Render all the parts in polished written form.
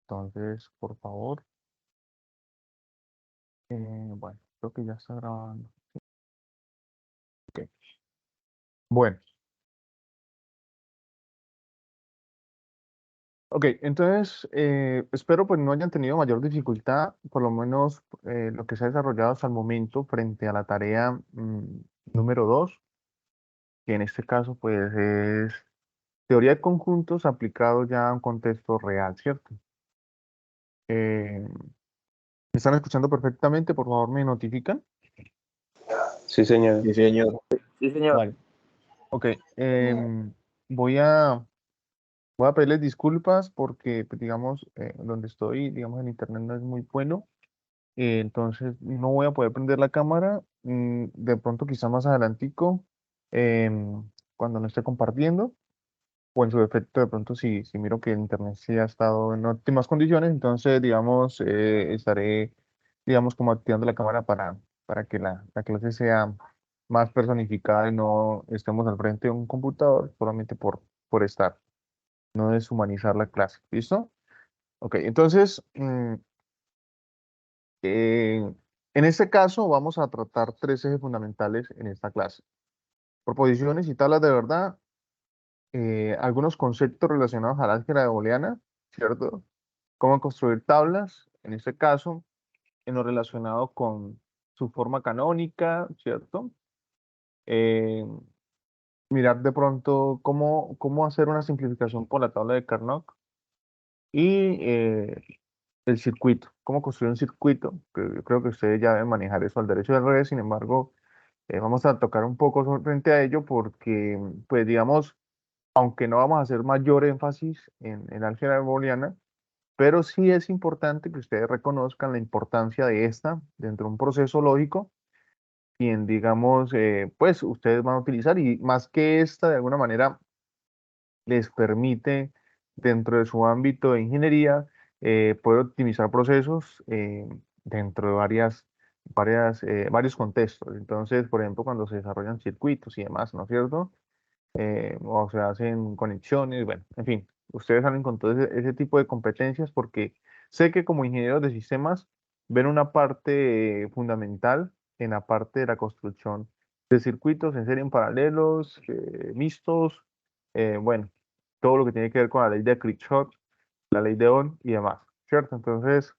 Entonces, por favor. Bueno, creo que ya está grabando. Ok. Bueno, ok, entonces espero pues no hayan tenido mayor dificultad, por lo menos lo que se ha desarrollado hasta el momento frente a la tarea número 2, que en este caso pues es teoría de conjuntos aplicado ya a un contexto real, ¿cierto? Eh, ¿Me están escuchando perfectamente? Por favor, me notifican. Sí, señor. Sí, señor. Sí, señor. Vale. Ok, voy a, voy a pedirles disculpas porque, pues, digamos, donde estoy, digamos, en internet no es muy bueno. Entonces no voy a poder prender la cámara. De pronto, quizá más adelantico, cuando no esté compartiendo, o en su defecto, de pronto, si miro que el internet sí ha estado en óptimas condiciones, entonces, digamos, estaré, digamos, como activando la cámara para que la clase sea más personificada y no estemos al frente de un computador solamente por estar, no deshumanizar la clase. ¿Listo? Ok, entonces, en este caso vamos a tratar tres ejes fundamentales en esta clase. Proposiciones y tablas de verdad, algunos conceptos relacionados al álgebra booleana, ¿cierto? Cómo construir tablas, en este caso, en lo relacionado con su forma canónica, ¿cierto? Eh, Mirar de pronto cómo hacer una simplificación por la tabla de Carnot y el circuito, cómo construir un circuito, que yo creo que ustedes ya deben manejar eso al derecho y al revés. Sin embargo, vamos a tocar un poco frente a ello porque, pues digamos, aunque no vamos a hacer mayor énfasis en álgebra booleana, pero sí es importante que ustedes reconozcan la importancia de esta dentro de un proceso lógico, quien digamos, pues ustedes van a utilizar y más que esta, de alguna manera, les permite dentro de su ámbito de ingeniería poder optimizar procesos dentro de varios contextos. Entonces, por ejemplo, cuando se desarrollan circuitos y demás, ¿no es cierto? O se hacen conexiones, bueno, en fin, ustedes salen con todo ese tipo de competencias porque sé que como ingenieros de sistemas ven una parte fundamental en la parte de la construcción de circuitos en serie en paralelos, mixtos, bueno, todo lo que tiene que ver con la ley de Kirchhoff, la ley de Ohm y demás, ¿cierto? Entonces,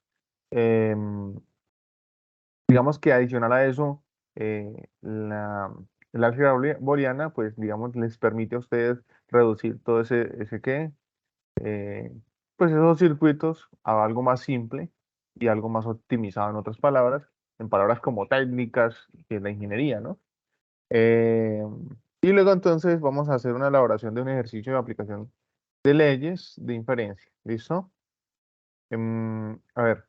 em, digamos que adicional a eso, el álgebra booleana, pues digamos, les permite a ustedes reducir todo ese qué, eh, pues esos circuitos a algo más simple y algo más optimizado, en palabras como técnicas de la ingeniería, ¿no? Eh, y luego entonces vamos a hacer una elaboración de un ejercicio de aplicación de leyes de inferencia, ¿listo? A ver.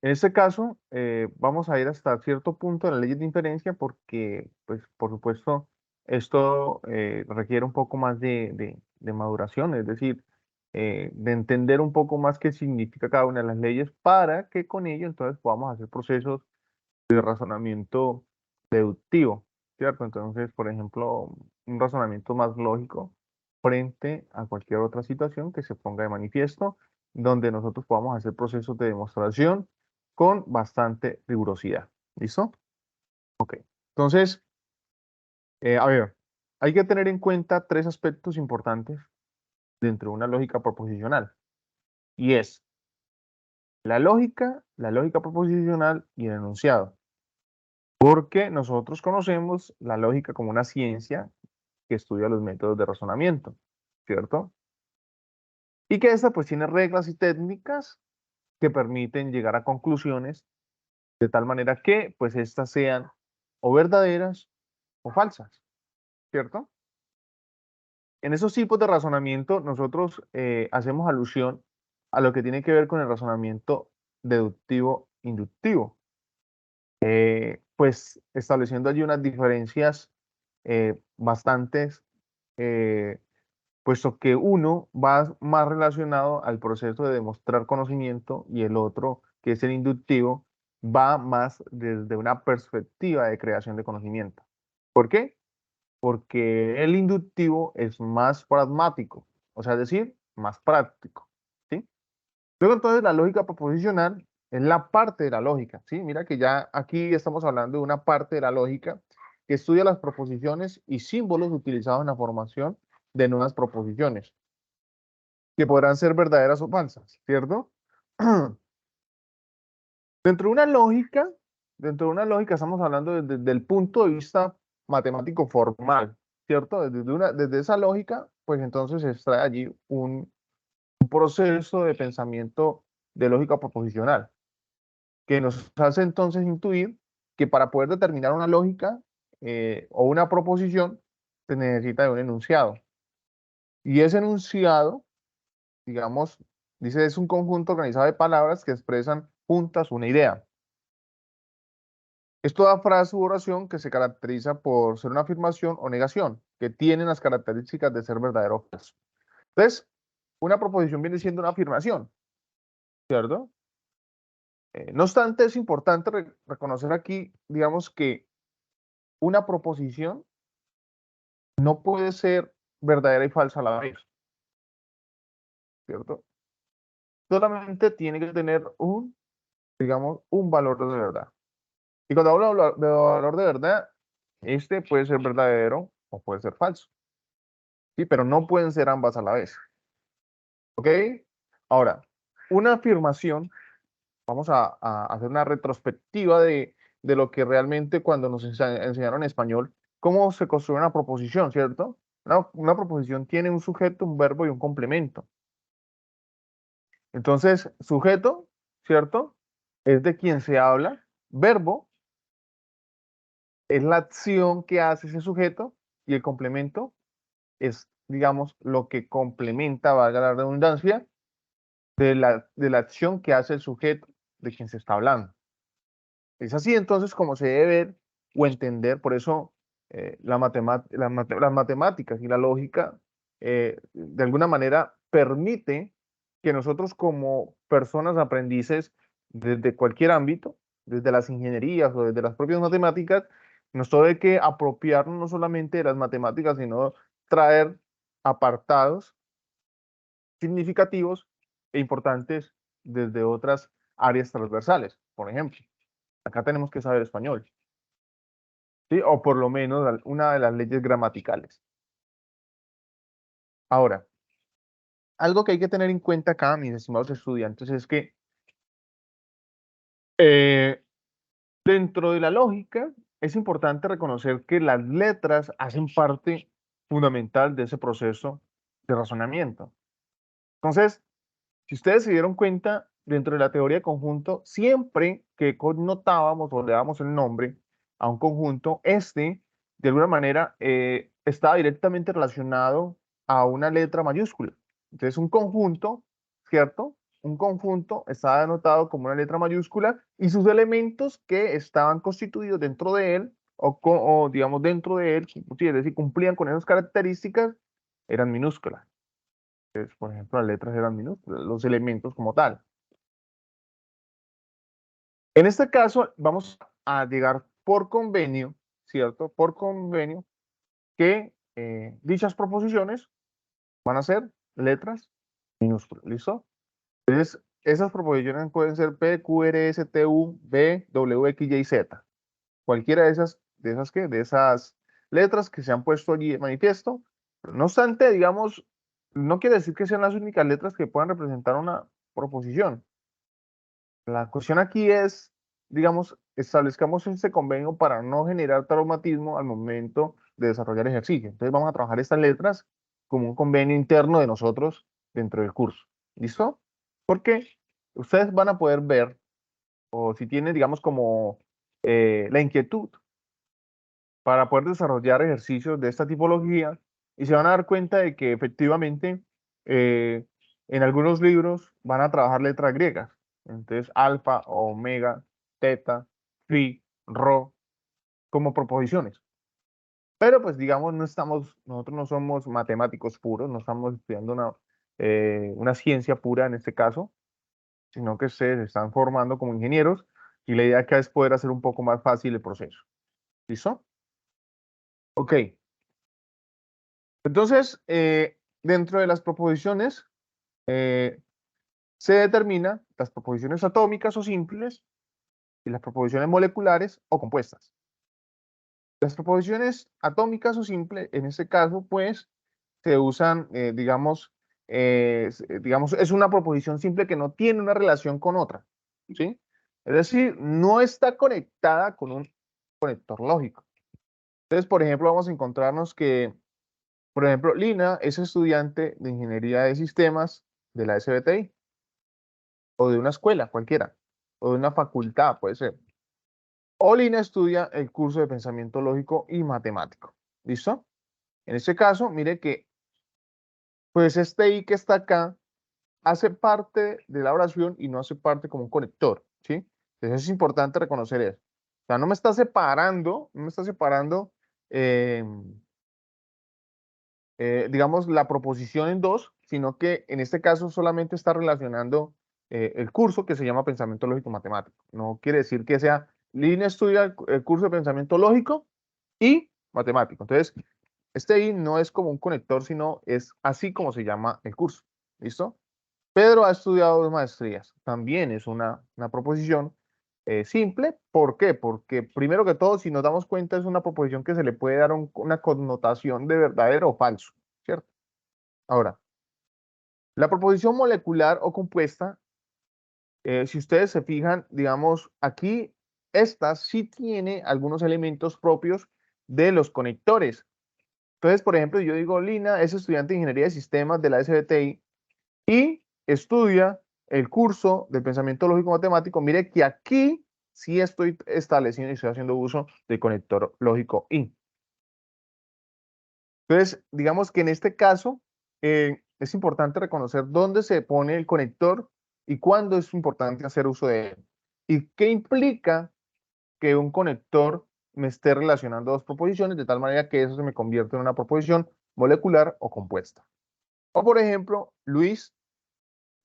En este caso, vamos a ir hasta cierto punto de la ley de inferencia porque, pues, por supuesto, esto requiere un poco más de maduración, es decir, de entender un poco más qué significa cada una de las leyes para que con ello entonces podamos hacer procesos de razonamiento deductivo, ¿cierto? Entonces, por ejemplo, un razonamiento más lógico frente a cualquier otra situación que se ponga de manifiesto, donde nosotros podamos hacer procesos de demostración con bastante rigurosidad. ¿Listo? Ok. Entonces, a ver, hay que tener en cuenta tres aspectos importantes dentro de una lógica proposicional, y es la lógica proposicional y el enunciado. Porque nosotros conocemos la lógica como una ciencia que estudia los métodos de razonamiento, ¿cierto? Y que esta pues tiene reglas y técnicas que permiten llegar a conclusiones de tal manera que pues estas sean o verdaderas o falsas, ¿cierto? En esos tipos de razonamiento nosotros hacemos alusión a lo que tiene que ver con el razonamiento deductivo-inductivo, pues estableciendo allí unas diferencias bastantes, eh, puesto que uno va más relacionado al proceso de demostrar conocimiento y el otro, que es el inductivo, va más desde una perspectiva de creación de conocimiento. ¿Por qué? Porque el inductivo es más pragmático, o sea, es decir, más práctico, ¿sí? Luego entonces la lógica proposicional es la parte de la lógica, ¿sí? Mira que ya aquí estamos hablando de una parte de la lógica que estudia las proposiciones y símbolos utilizados en la formación de nuevas proposiciones, que podrán ser verdaderas o falsas, ¿cierto? Dentro de una lógica, estamos hablando desde el punto de vista matemático formal, ¿cierto? Desde esa lógica, pues entonces se extrae allí un proceso de pensamiento de lógica proposicional, que nos hace entonces intuir que para poder determinar una lógica o una proposición, se necesita de un enunciado. Y ese enunciado, digamos, dice, es un conjunto organizado de palabras que expresan juntas una idea. Es toda frase u oración que se caracteriza por ser una afirmación o negación, que tienen las características de ser verdadero o falso. Entonces, una proposición viene siendo una afirmación, ¿cierto? No obstante, es importante reconocer aquí, digamos, que una proposición no puede ser verdadera y falsa a la vez, ¿cierto? Solamente tiene que tener digamos, un valor de verdad. Y cuando hablo de valor de verdad, este puede ser verdadero o puede ser falso, ¿sí? Pero no pueden ser ambas a la vez, ¿ok? Ahora, una afirmación, vamos a hacer una retrospectiva de lo que realmente cuando nos enseñaron español, cómo se construye una proposición, ¿cierto? Una proposición tiene un sujeto, un verbo y un complemento. Entonces, sujeto, ¿cierto? Es de quien se habla. Verbo es la acción que hace ese sujeto y el complemento es, digamos, lo que complementa, valga la redundancia, de la acción que hace el sujeto de quien se está hablando. Es así entonces como se debe ver o entender, por eso las matemáticas y la lógica de alguna manera permite que nosotros como personas aprendices desde cualquier ámbito, desde las ingenierías o desde las propias matemáticas, nos toque que apropiarnos no solamente de las matemáticas, sino traer apartados significativos e importantes desde otras áreas transversales. Por ejemplo, acá tenemos que saber español, ¿sí? O por lo menos una de las leyes gramaticales. Ahora, algo que hay que tener en cuenta acá, mis estimados estudiantes, es que eh, dentro de la lógica es importante reconocer que las letras hacen parte fundamental de ese proceso de razonamiento. Entonces, si ustedes se dieron cuenta, dentro de la teoría de conjunto, siempre que connotábamos o le dábamos el nombre a un conjunto, de alguna manera, está directamente relacionado a una letra mayúscula. Entonces, un conjunto, ¿cierto? Un conjunto está denotado como una letra mayúscula y sus elementos que estaban constituidos dentro de él, o digamos dentro de él, sí, es decir, cumplían con esas características, eran minúsculas. Entonces, por ejemplo, las letras eran minúsculas, los elementos como tal. En este caso, vamos a llegar por convenio, ¿cierto? Por convenio, que dichas proposiciones van a ser letras minúsculas, ¿listo? Entonces, esas proposiciones pueden ser P, Q, R, S, T, U, V, W, X, Y, Z. Cualquiera de esas letras que se han puesto allí de manifiesto. No obstante, digamos, no quiere decir que sean las únicas letras que puedan representar una proposición. La cuestión aquí es, digamos, establezcamos este convenio para no generar traumatismo al momento de desarrollar ejercicio. Entonces vamos a trabajar estas letras como un convenio interno de nosotros dentro del curso. ¿Listo? Porque ustedes van a poder ver, o si tienen, digamos, como la inquietud para poder desarrollar ejercicios de esta tipología y se van a dar cuenta de que efectivamente eh, en algunos libros van a trabajar letras griegas. Entonces, alfa, omega, teta, phi, rho, como proposiciones. Pero pues digamos, nosotros no somos matemáticos puros, no estamos estudiando una ciencia pura en este caso, sino que ustedes se están formando como ingenieros y la idea acá es poder hacer un poco más fácil el proceso. ¿Listo? Ok. Entonces, dentro de las proposiciones, eh, se determina las proposiciones atómicas o simples y las proposiciones moleculares o compuestas. Las proposiciones atómicas o simples, en este caso, pues, se usan, digamos, es una proposición simple que no tiene una relación con otra, ¿sí? Es decir, no está conectada con un conector lógico. Entonces, por ejemplo, vamos a encontrarnos que, por ejemplo, Lina es estudiante de Ingeniería de Sistemas de la SBTI, o de una escuela cualquiera, o de una facultad, puede ser. O Lina estudia el curso de Pensamiento Lógico y Matemático. ¿Listo? En este caso, mire que, pues este I que está acá, hace parte de la oración y no hace parte como un conector, ¿sí? Entonces es importante reconocer eso. O sea, no me está separando, eh, digamos, la proposición en dos, sino que en este caso solamente está relacionando el curso que se llama Pensamiento Lógico Matemático. No quiere decir que sea línea estudia el curso de Pensamiento Lógico y Matemático. Entonces, este I no es como un conector, sino es así como se llama el curso. ¿Listo? Pedro ha estudiado 2 maestrías. También es una proposición simple. ¿Por qué? Porque primero que todo, si nos damos cuenta, es una proposición que se le puede dar una connotación de verdadero o falso, ¿cierto? Ahora, la proposición molecular o compuesta, si ustedes se fijan, digamos, aquí, esta sí tiene algunos elementos propios de los conectores. Entonces, por ejemplo, yo digo, Lina es estudiante de Ingeniería de Sistemas de la SBTI y estudia el curso de pensamiento lógico matemático. Mire que aquí sí estoy estableciendo y estoy haciendo uso del conector lógico I. Entonces, digamos que en este caso es importante reconocer dónde se pone el conector y cuándo es importante hacer uso de él. ¿Y qué implica que un conector me esté relacionando dos proposiciones de tal manera que eso se me convierta en una proposición molecular o compuesta? O por ejemplo, Luis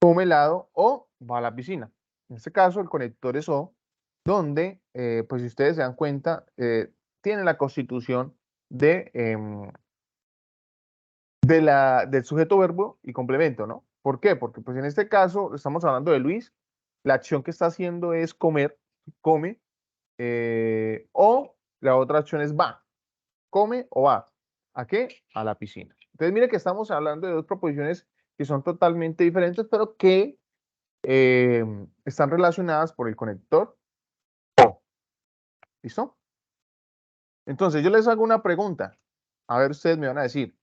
come helado o va a la piscina. En este caso, el conector es O, donde, pues si ustedes se dan cuenta, tiene la constitución del sujeto, verbo y complemento, ¿no? ¿Por qué? Porque pues en este caso estamos hablando de Luis, la acción que está haciendo es comer, come, o la otra acción es va, come o va. ¿A qué? A la piscina. Entonces, mire que estamos hablando de dos proposiciones que son totalmente diferentes, pero que están relacionadas por el conector O. ¿Listo? Entonces, yo les hago una pregunta. A ver, ustedes me van a decir.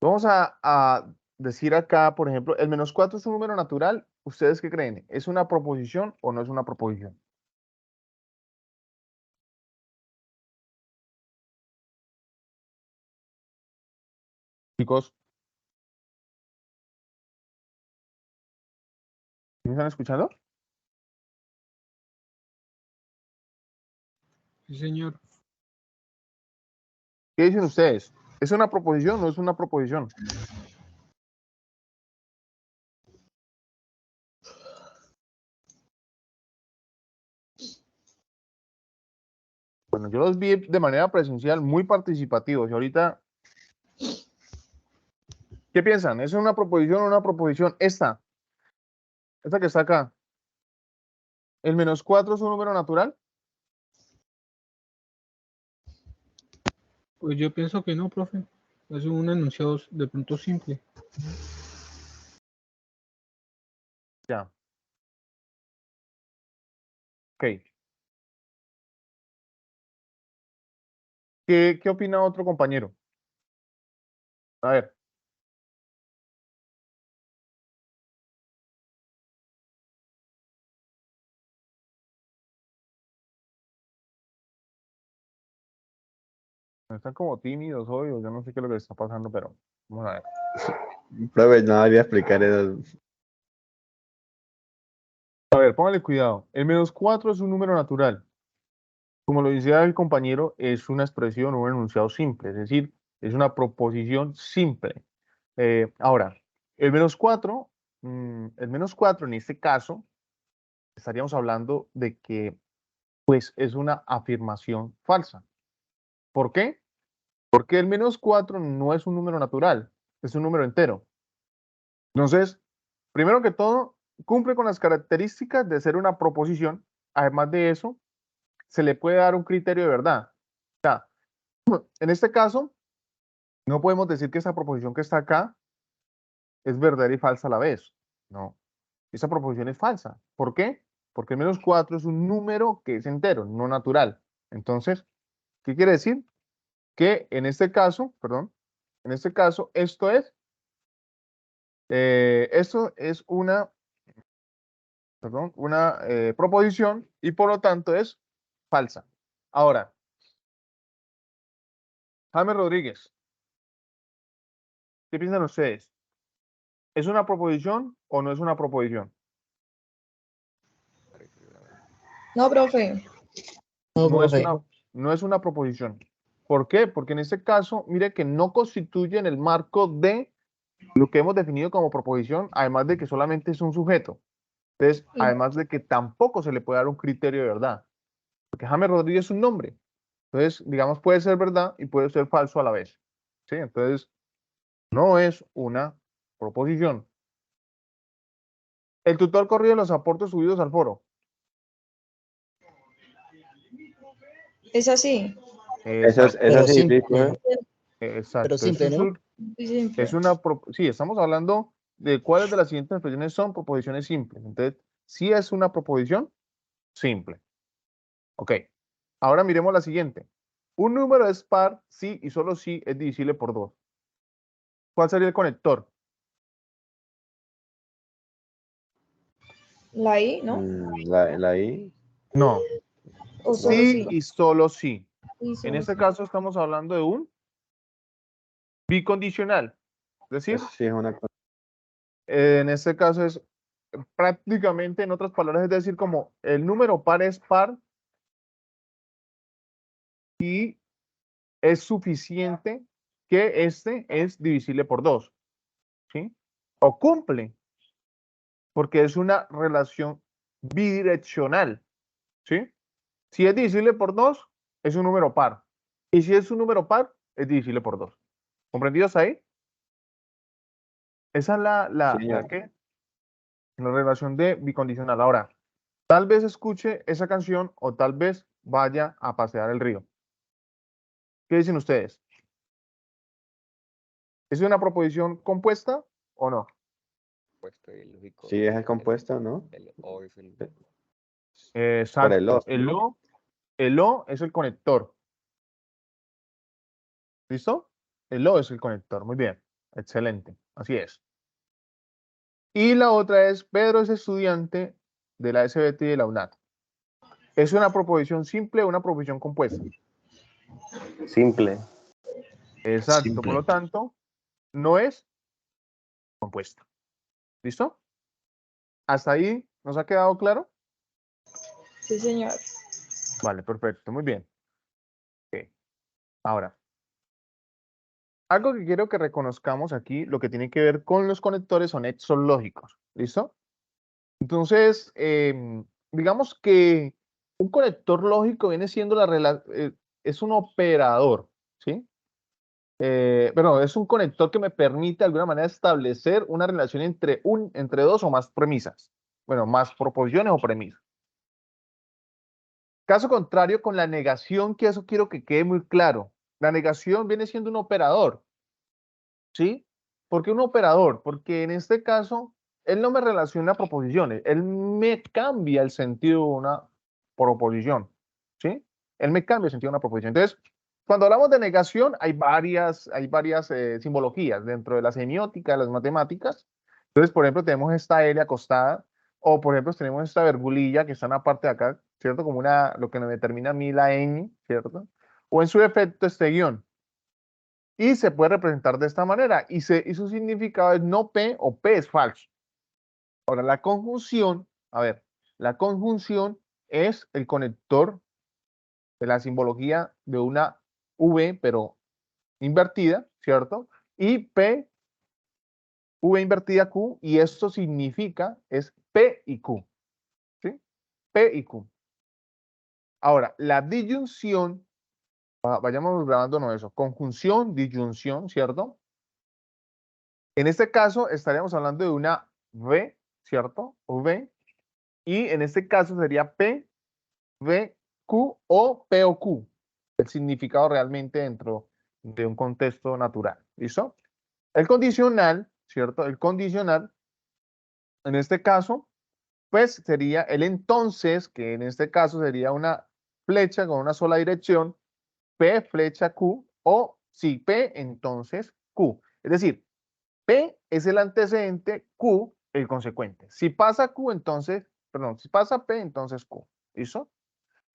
Vamos a decir acá, por ejemplo, el -4 es un número natural. ¿Ustedes qué creen? ¿Es una proposición o no es una proposición? Chicos, ¿me están escuchando? Sí, señor. ¿Qué dicen ustedes? ¿Es una proposición o no es una proposición? Bueno, yo los vi de manera presencial muy participativos y ahorita, ¿qué piensan? ¿Es una proposición o una proposición? Esta que está acá. ¿El -4 es un número natural? Pues yo pienso que no, profe. Es un enunciado de pronto simple. Ya. Ok. ¿Qué opina otro compañero? A ver. Están como tímidos hoy, o yo no sé qué es lo que está pasando, pero vamos a ver. Profe, no voy a explicar eso. A ver, póngale cuidado. El -4 es un número natural. Como lo decía el compañero, es una expresión o un enunciado simple, es decir, es una proposición simple. Ahora, el -4, el -4 en este caso, estaríamos hablando de que, pues, es una afirmación falsa. ¿Por qué? Porque el -4 no es un número natural, es un número entero. Entonces, primero que todo, cumple con las características de ser una proposición. Además de eso, se le puede dar un criterio de verdad. O sea, en este caso, no podemos decir que esa proposición que está acá es verdadera y falsa a la vez. No, esa proposición es falsa. ¿Por qué? Porque el menos 4 es un número que es entero, no natural. Entonces, ¿qué quiere decir? Que en este caso, perdón, en este caso, esto es una, perdón, una proposición y por lo tanto es falsa. Ahora, James Rodríguez, ¿qué piensan ustedes? ¿Es una proposición o no es una proposición? No, profe. No, No es profe. no es una proposición. ¿Por qué? Porque en este caso, mire que no constituye en el marco de lo que hemos definido como proposición, además de que solamente es un sujeto. Entonces, además de que tampoco se le puede dar un criterio de verdad. Porque James Rodríguez es un nombre. Entonces, digamos, puede ser verdad y puede ser falso a la vez. ¿Sí? Entonces, no es una proposición. El tutor corrió los aportes subidos al foro. Es así. Eso es, Exacto. eso sí, simple. profe. Exacto. Pero simple, Eso ¿no? Muy simple. es sí, estamos hablando de cuáles de las siguientes expresiones son proposiciones simples. Entonces, sí es una proposición simple. Ok. Ahora miremos la siguiente. Un número es par si y solo si es divisible por 2. ¿Cuál sería el conector? La I, ¿no? La I. No. O solo Sí sí. y solo sí. Sí, En solo este sí. caso estamos hablando de un bicondicional. Es decir, Eso sí es una cosa. en este caso es prácticamente, en otras palabras, es decir, como el número par es par y es suficiente que este es divisible por 2. ¿Sí? O cumple, porque es una relación bidireccional. ¿Sí? Si es divisible por 2, es un número par. Y si es un número par, es divisible por 2. ¿Comprendidos ahí? Esa es Sí, ¿qué? La relación de bicondicional. Ahora, tal vez escuche esa canción o tal vez vaya a pasear el río. ¿Qué dicen ustedes? ¿Es una proposición compuesta o no? Compuesto y lógico. sí es el compuesto, ¿no? El O es el Por el Exacto. O. El O es el conector. ¿Listo? El O es el conector. Muy bien. Excelente. Así es. Y la otra es, Pedro es estudiante de la SBT y de la UNAT. ¿Es una proposición simple o una proposición compuesta? Simple. Exacto. Por lo tanto, no es compuesta. ¿Listo? ¿Hasta ahí nos ha quedado claro? Sí, señor. Vale, perfecto. Muy bien. Ok. Ahora, algo que quiero que reconozcamos aquí, lo que tiene que ver con los conectores son nexos lógicos. ¿Listo? Entonces, digamos que un conector lógico viene siendo es un operador, ¿sí? Pero es un conector que me permite de alguna manera establecer una relación entre dos o más premisas. Bueno, más proposiciones o premisas. Caso contrario, con la negación, que eso quiero que quede muy claro. La negación viene siendo un operador, ¿sí? ¿Por qué un operador? Porque en este caso, él no me relaciona proposiciones, él me cambia el sentido de una proposición, ¿sí? Él me cambia el sentido de una proposición. Entonces, cuando hablamos de negación, hay varias simbologías dentro de la semiótica, de las matemáticas. Entonces, por ejemplo, tenemos esta L acostada, o por ejemplo, tenemos esta virgulilla que está en la parte de acá, ¿cierto? Como lo que nos determina a mí la ñ, ¿cierto? O en su defecto, este guión. Y se puede representar de esta manera. Y su significado es no P o P es falso. Ahora, la conjunción, a ver, la conjunción es el conector de la simbología de una V, pero invertida, ¿cierto? Y P, V invertida Q, y esto significa, es P y Q, ¿sí? P y Q. Ahora, la disyunción, vayamos grabándonos eso, conjunción, disyunción, ¿cierto? En este caso estaríamos hablando de una V, ¿cierto? O V. Y en este caso sería P, V, Q o P o Q. El significado realmente dentro de un contexto natural. ¿Listo? El condicional, ¿cierto? El condicional, en este caso, pues sería el entonces, que en este caso sería una flecha con una sola dirección, P flecha Q, o si P, entonces Q. Es decir, P es el antecedente, Q el consecuente. Si pasa Q, entonces, perdón, si pasa P, entonces Q. ¿Listo?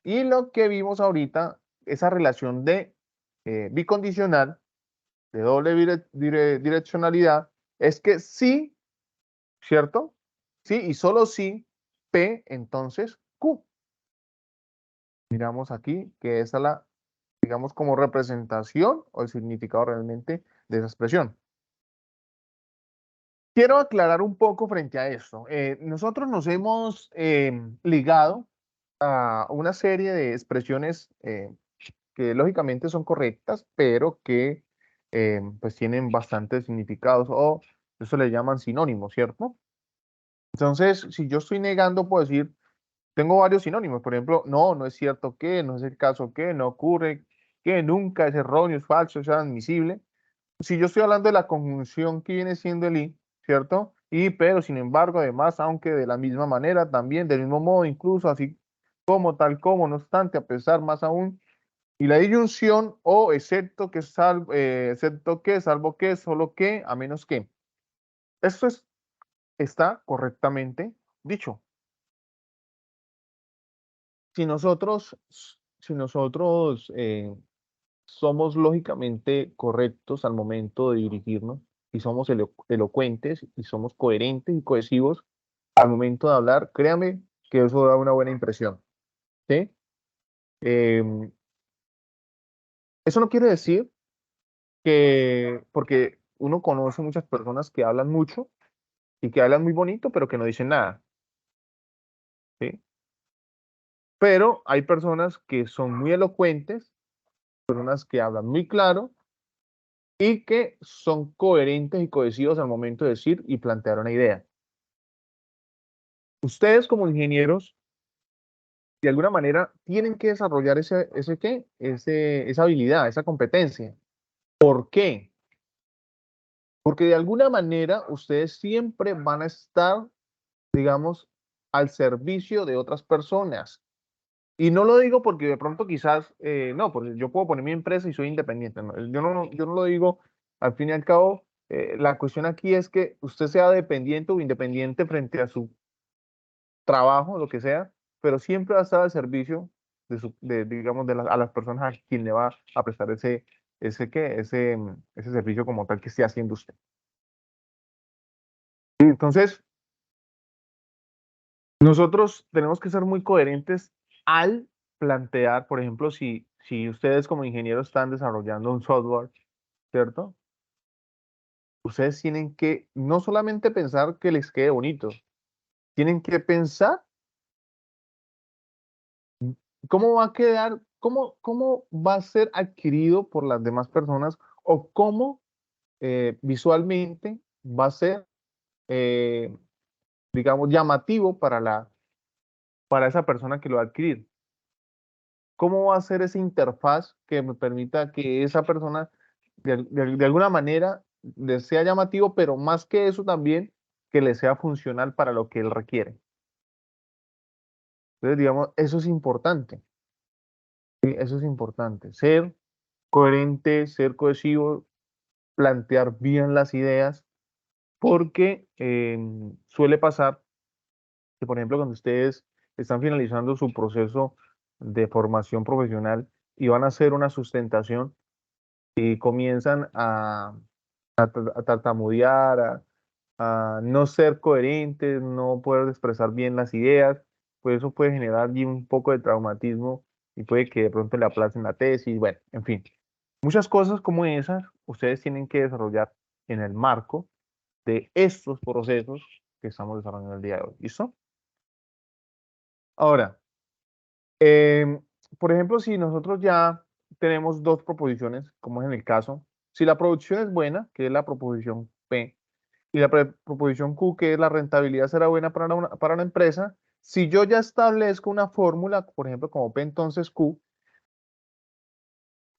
Y lo que vimos ahorita, esa relación de bicondicional, de doble direccionalidad, es que sí, ¿cierto? Sí, y solo sí, P, entonces Q. Miramos aquí que esa es la, digamos, como representación o el significado realmente de esa expresión. Quiero aclarar un poco frente a esto. Nosotros nos hemos ligado a una serie de expresiones que lógicamente son correctas, pero que pues tienen bastantes significados o eso le llaman sinónimos, ¿cierto? Entonces, si yo estoy negando, puedo decir, tengo varios sinónimos, por ejemplo, no, no es cierto que, no es el caso que, no ocurre, que nunca, es erróneo, es falso, es admisible. Si yo estoy hablando de la conjunción que viene siendo el y, ¿cierto? Y, pero, sin embargo, además, aunque de la misma manera, también, del mismo modo, incluso, así como, tal como, no obstante, a pesar, más aún, y la disyunción o excepto que, salvo que, solo que, a menos que. Esto está correctamente dicho. Si nosotros somos lógicamente correctos al momento de dirigirnos y somos elocuentes y somos coherentes y cohesivos al momento de hablar, créame que eso da una buena impresión. ¿Sí? Em, Eso no quiere decir que, porque uno conoce muchas personas que hablan mucho y que hablan muy bonito, pero que no dicen nada. ¿Sí? Pero hay personas que son muy elocuentes, personas que hablan muy claro y que son coherentes y cohesivos al momento de decir y plantear una idea. Ustedes como ingenieros, de alguna manera, tienen que desarrollar esa habilidad, esa competencia. ¿Por qué? Porque de alguna manera ustedes siempre van a estar, digamos, al servicio de otras personas. Y no lo digo porque de pronto quizás, no, porque yo puedo poner mi empresa y soy independiente. No, yo no lo digo, al fin y al cabo, la cuestión aquí es que usted sea dependiente o independiente frente a su trabajo, lo que sea, pero siempre va a estar al servicio digamos, a las personas a quien le va a prestar ese servicio como tal que esté haciendo usted. Y entonces, nosotros tenemos que ser muy coherentes al plantear, por ejemplo, si ustedes como ingenieros están desarrollando un software, ¿cierto? Ustedes tienen que no solamente pensar que les quede bonito, tienen que pensar cómo va a quedar, cómo va a ser adquirido por las demás personas o cómo visualmente va a ser, eh, digamos, llamativo para esa persona que lo va a adquirir. ¿Cómo va a ser esa interfaz que me permita que esa persona de alguna manera le sea llamativo, pero más que eso también que le sea funcional para lo que él requiere? Entonces, digamos, eso es importante. ¿Sí? Eso es importante. Ser coherente, ser cohesivo, plantear bien las ideas, porque suele pasar que, por ejemplo, cuando ustedes están finalizando su proceso de formación profesional y van a hacer una sustentación y comienzan a tartamudear, a no ser coherentes, no poder expresar bien las ideas, pues eso puede generar allí un poco de traumatismo y puede que de pronto le aplacen la tesis, bueno, en fin. Muchas cosas como esas ustedes tienen que desarrollar en el marco de estos procesos que estamos desarrollando el día de hoy. ¿Listo? Ahora, em, por ejemplo, si nosotros ya tenemos dos proposiciones, como es en el caso, si la producción es buena, que es la proposición P, Y la proposición Q, que es la rentabilidad será buena para una empresa, si yo ya establezco una fórmula, por ejemplo, como P entonces Q,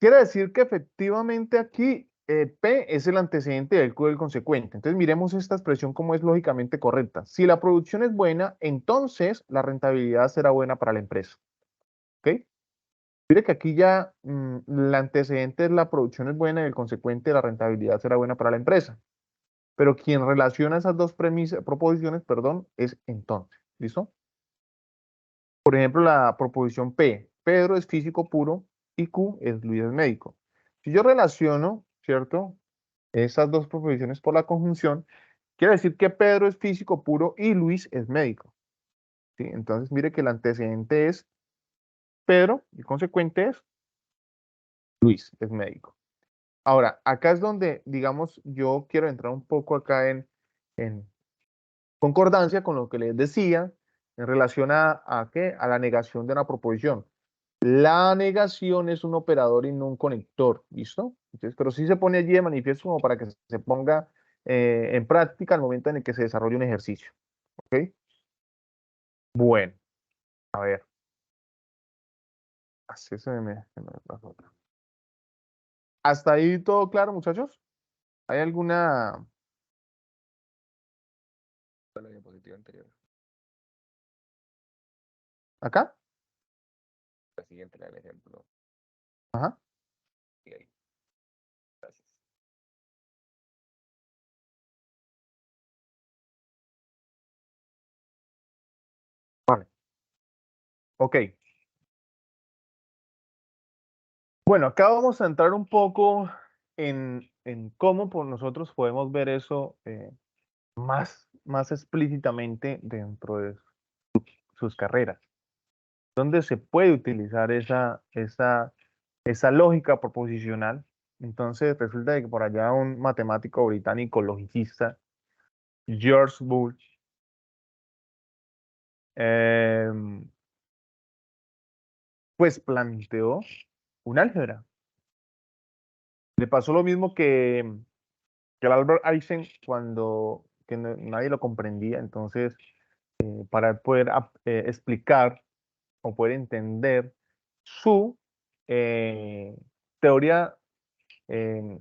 quiere decir que efectivamente aquí P es el antecedente del Q del consecuente. Entonces miremos esta expresión como es lógicamente correcta. Si la producción es buena, entonces la rentabilidad será buena para la empresa. ¿Ok? Mire que aquí ya el antecedente es la producción es buena y el consecuente la rentabilidad será buena para la empresa. Pero quien relaciona esas dos proposiciones, perdón, es entonces. ¿Listo? Por ejemplo, la proposición P. Pedro es físico puro y Q es Luis es médico. Si yo relaciono, ¿cierto? Esas dos proposiciones por la conjunción, quiere decir que Pedro es físico puro y Luis es médico. ¿Sí? Entonces, mire que el antecedente es Pedro y el consecuente es Luis es médico. Ahora, acá es donde, digamos, yo quiero entrar un poco acá en concordancia con lo que les decía en relación a ¿qué? A la negación de una proposición. La negación es un operador y no un conector, ¿listo? Entonces, pero sí se pone allí de manifiesto como para que se ponga en práctica al momento en el que se desarrolle un ejercicio, ¿ok? Bueno, a ver. Así se me pasó otra. ¿Hasta ahí todo claro, muchachos? ¿Hay alguna La diapositiva anterior. acá? La siguiente, la del ejemplo. Ajá. Y ahí. Gracias. Vale. Ok. Bueno, acá vamos a entrar un poco en cómo por nosotros podemos ver eso más explícitamente dentro de sus carreras, donde se puede utilizar esa lógica proposicional. Entonces resulta de que por allá un matemático británico logicista, George Boole, pues planteó un álgebra. Le pasó lo mismo que el Albert Einstein cuando que nadie lo comprendía. Entonces, para poder explicar o poder entender su teoría eh,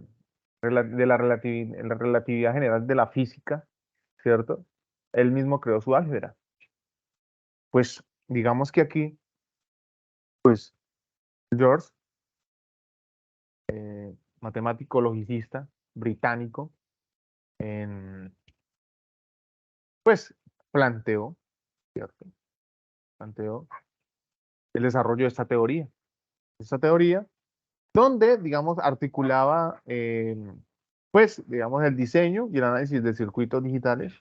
de la relatividad general de la física, ¿cierto? Él mismo creó su álgebra. Pues digamos que aquí, pues George, matemático logicista británico, pues planteó, ¿cierto? Planteó el desarrollo de esta teoría. Esta teoría donde, digamos, articulaba, pues, digamos, el diseño y el análisis de circuitos digitales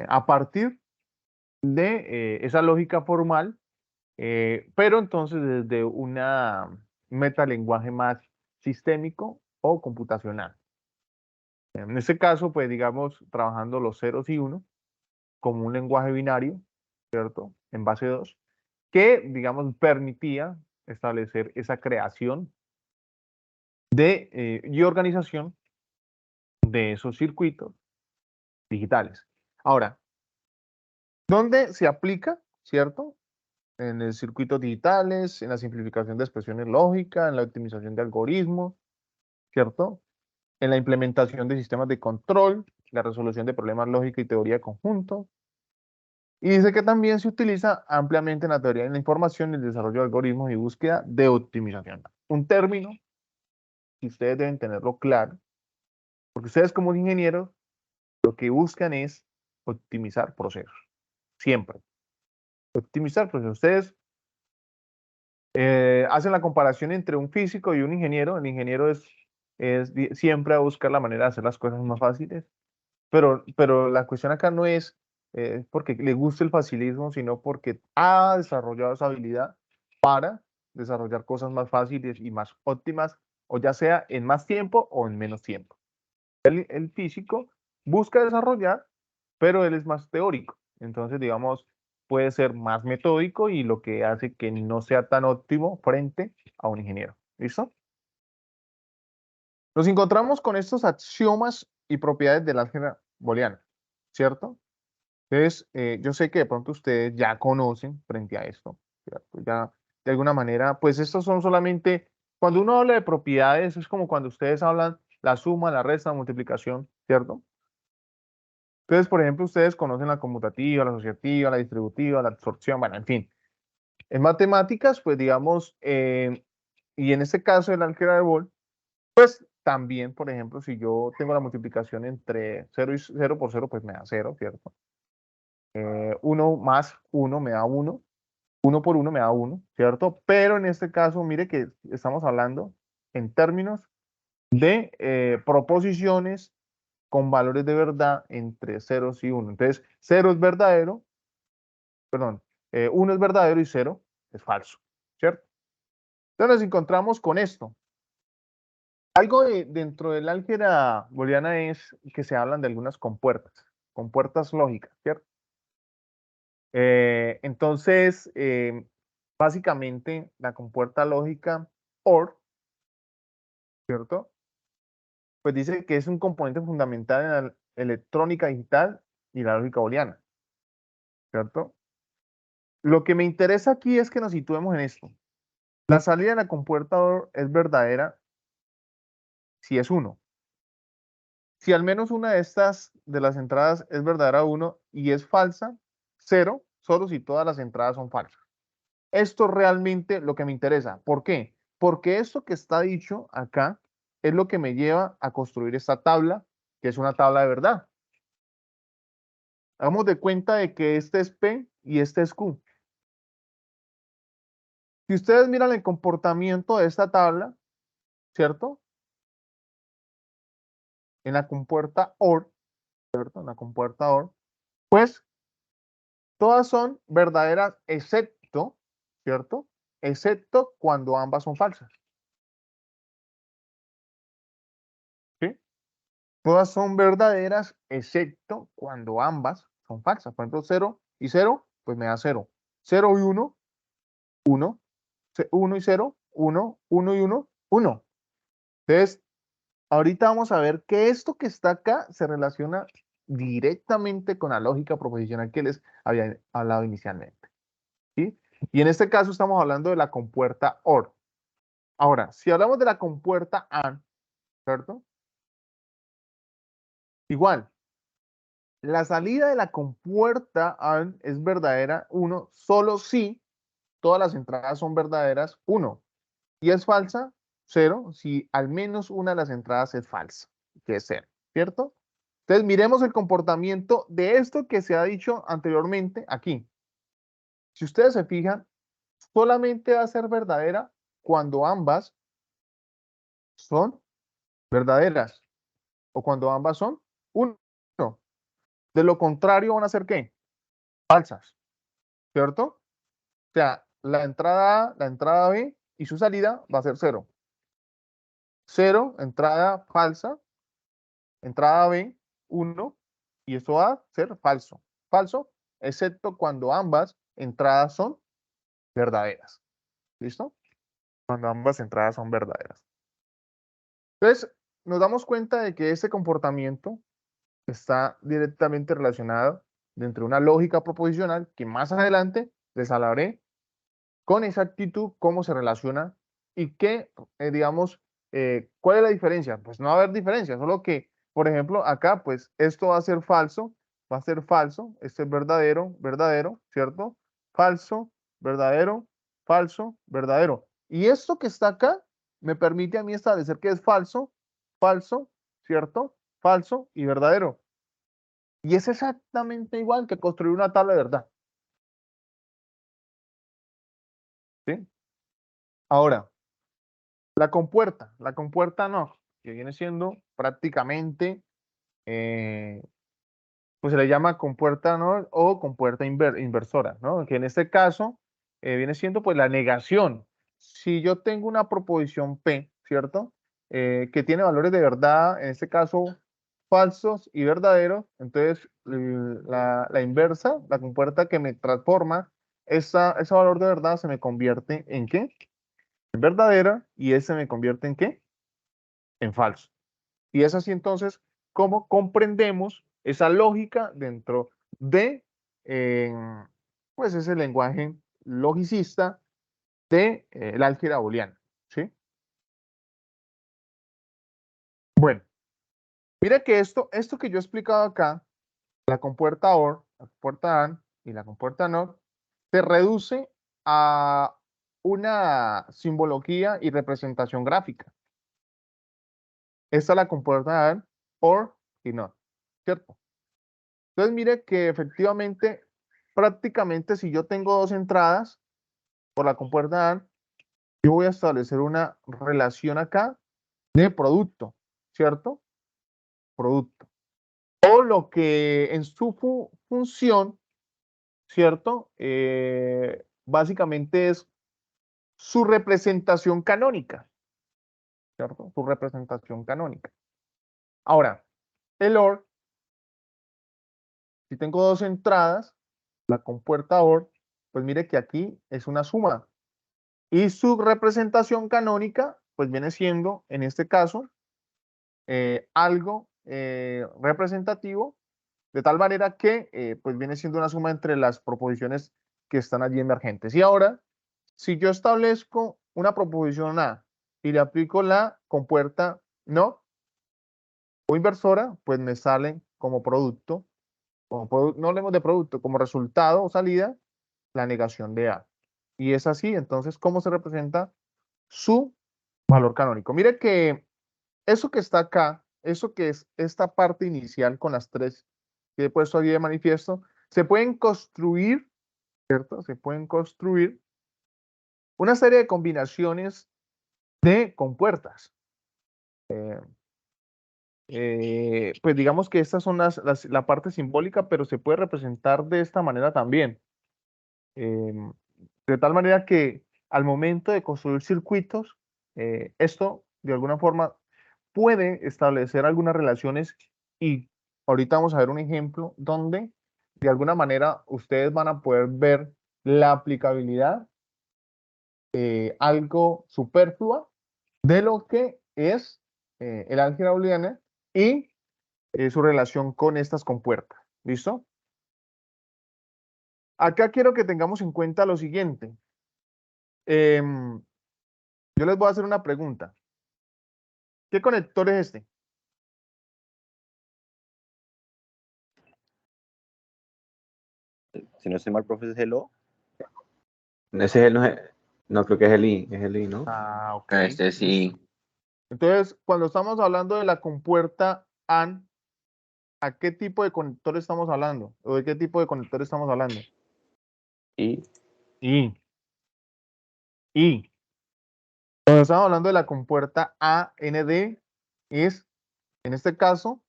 a partir de esa lógica formal, pero entonces desde una metalenguaje más sistémico o computacional. En este caso, pues, digamos, trabajando los ceros y unos como un lenguaje binario, ¿cierto? En base 2, que, digamos, permitía establecer esa creación y organización de esos circuitos digitales. Ahora, ¿dónde se aplica, cierto? En los circuitos digitales, en la simplificación de expresiones lógicas, en la optimización de algoritmos, ¿cierto? En la implementación de sistemas de control, la resolución de problemas lógica y teoría de conjunto. Y dice que también se utiliza ampliamente en la teoría de la información y el desarrollo de algoritmos y búsqueda de optimización. Un término que ustedes deben tenerlo claro, porque ustedes como ingenieros lo que buscan es optimizar procesos, siempre. Optimizar procesos. Ustedes hacen la comparación entre un físico y un ingeniero. El ingeniero siempre a buscar la manera de hacer las cosas más fáciles, pero la cuestión acá no es porque le guste el facilismo, sino porque ha desarrollado esa habilidad para desarrollar cosas más fáciles y más óptimas, o ya sea en más tiempo o en menos tiempo. El físico busca desarrollar, pero él es más teórico. Entonces, digamos, puede ser más metódico y lo que hace que no sea tan óptimo frente a un ingeniero. ¿Listo? Nos encontramos con estos axiomas y propiedades del álgebra booleana, ¿cierto? Entonces, yo sé que de pronto ustedes ya conocen frente a esto, ¿cierto? Ya de alguna manera, pues estos son solamente, cuando uno habla de propiedades, es como cuando ustedes hablan la suma, la resta, la multiplicación, ¿cierto? Entonces, por ejemplo, ustedes conocen la conmutativa, la asociativa, la distributiva, la absorción, bueno, en fin. En matemáticas, pues digamos, y en este caso el álgebra de Boole, pues también, por ejemplo, si yo tengo la multiplicación entre 0 y 0 por 0, pues me da 0, ¿cierto? 1 más 1 me da 1, 1 por 1 me da 1, ¿cierto? Pero en este caso, mire que estamos hablando en términos de proposiciones con valores de verdad entre ceros y 1. Entonces, 0 es verdadero, perdón, 1 es verdadero y 0 es falso, ¿cierto? Entonces nos encontramos con esto. Algo dentro del álgebra booleana es que se hablan de algunas compuertas lógicas, ¿cierto? Entonces, básicamente, la compuerta lógica OR, ¿cierto? Pues dice que es un componente fundamental en la electrónica digital y la lógica booleana, ¿cierto? Lo que me interesa aquí es que nos situemos en esto. La salida de la compuerta OR es verdadera si es 1. Si al menos una de estas de las entradas es verdadera 1 y es falsa 0, solo si todas las entradas son falsas. Esto es realmente lo que me interesa. ¿Por qué? Porque esto que está dicho acá es lo que me lleva a construir esta tabla, que es una tabla de verdad. Hagamos de cuenta de que este es P y este es Q. Si ustedes miran el comportamiento de esta tabla, ¿cierto? En la compuerta OR, ¿cierto? En la compuerta OR, pues todas son verdaderas excepto, ¿cierto? Excepto cuando ambas son falsas. ¿Sí? Todas son verdaderas excepto cuando ambas son falsas. Por ejemplo, 0 y 0, pues me da 0. 0 y 1, 1. 1 y 0, 1. 1 y 1, 1. Entonces, ahorita vamos a ver que esto que está acá se relaciona directamente con la lógica proposicional que les había hablado inicialmente. ¿Sí? Y en este caso estamos hablando de la compuerta OR. Ahora, si hablamos de la compuerta AND, ¿cierto? Igual, la salida de la compuerta AND es verdadera 1 solo si todas las entradas son verdaderas 1 y es falsa 0 si al menos una de las entradas es falsa, que es 0, ¿cierto? Entonces miremos el comportamiento de esto que se ha dicho anteriormente aquí. Si ustedes se fijan, solamente va a ser verdadera cuando ambas son verdaderas o cuando ambas son 1. De lo contrario van a ser ¿qué? Falsas, ¿cierto? O sea, la entrada A, la entrada B y su salida va a ser 0. 0, entrada falsa, entrada B, 1, y esto va a ser falso. Falso, excepto cuando ambas entradas son verdaderas. ¿Listo? Cuando ambas entradas son verdaderas. Entonces, nos damos cuenta de que este comportamiento está directamente relacionado dentro de una lógica proposicional que más adelante les hablaré con exactitud cómo se relaciona y qué, digamos, ¿cuál es la diferencia? Pues no va a haber diferencia, solo que, por ejemplo, acá, pues esto va a ser falso, este es verdadero, verdadero, ¿cierto? Falso, verdadero, falso, verdadero. Y esto que está acá me permite a mí establecer que es falso, falso, ¿cierto? Falso y verdadero. Y es exactamente igual que construir una tabla de verdad. ¿Sí? Ahora, la compuerta no, que viene siendo prácticamente, pues se le llama compuerta no o compuerta inversora, ¿no? Que en este caso viene siendo pues la negación. Si yo tengo una proposición P, ¿cierto? Que tiene valores de verdad, en este caso falsos y verdaderos, entonces la inversa, la compuerta que me transforma ese valor de verdad se me convierte ¿en qué? En verdadera y ese me convierte ¿en qué? En falso. Y es así entonces como comprendemos esa lógica dentro de pues ese lenguaje logicista de el álgebra booleana, ¿sí? Bueno, mira que esto que yo he explicado acá, la compuerta OR, la compuerta AND y la compuerta NOT, se reduce a una simbología y representación gráfica. Esta es la compuerta AND, OR y NOT, ¿cierto? Entonces mire que efectivamente, prácticamente si yo tengo dos entradas por la compuerta AND, yo voy a establecer una relación acá de producto, ¿cierto? Producto. O lo que en su función, ¿cierto? Básicamente es su representación canónica, ¿cierto? Su representación canónica. Ahora, el OR, si tengo dos entradas, la compuerta OR, pues mire que aquí es una suma. Y su representación canónica, pues viene siendo, en este caso, algo representativo, de tal manera que pues viene siendo una suma entre las proposiciones que están allí emergentes. Y ahora, si yo establezco una proposición A y le aplico la compuerta no o inversora, pues me salen como producto, no hablemos de producto, como resultado o salida, la negación de A. Y es así, entonces, ¿cómo se representa su valor canónico? Mire que eso que está acá, eso que es esta parte inicial con las tres que he puesto aquí de manifiesto, se pueden construir, ¿cierto? Se pueden construir una serie de combinaciones de compuertas. Pues digamos que estas son la parte simbólica, pero se puede representar de esta manera también. De tal manera que al momento de construir circuitos, esto de alguna forma puede establecer algunas relaciones y ahorita vamos a ver un ejemplo donde de alguna manera ustedes van a poder ver la aplicabilidad algo superflua de lo que es el álgebra booleana y su relación con estas compuertas. ¿Listo? Acá quiero que tengamos en cuenta lo siguiente. Yo les voy a hacer una pregunta. ¿Qué conector es este? Si no estoy mal, profe, es el O. Ese es el, no creo que es el I, ¿no? Ah, ok. Este sí. Entonces, cuando estamos hablando de la compuerta AND, ¿a qué tipo de conector estamos hablando? ¿O de qué tipo de conector estamos hablando? Y Y. Cuando estamos hablando de la compuerta AND, es, en este caso,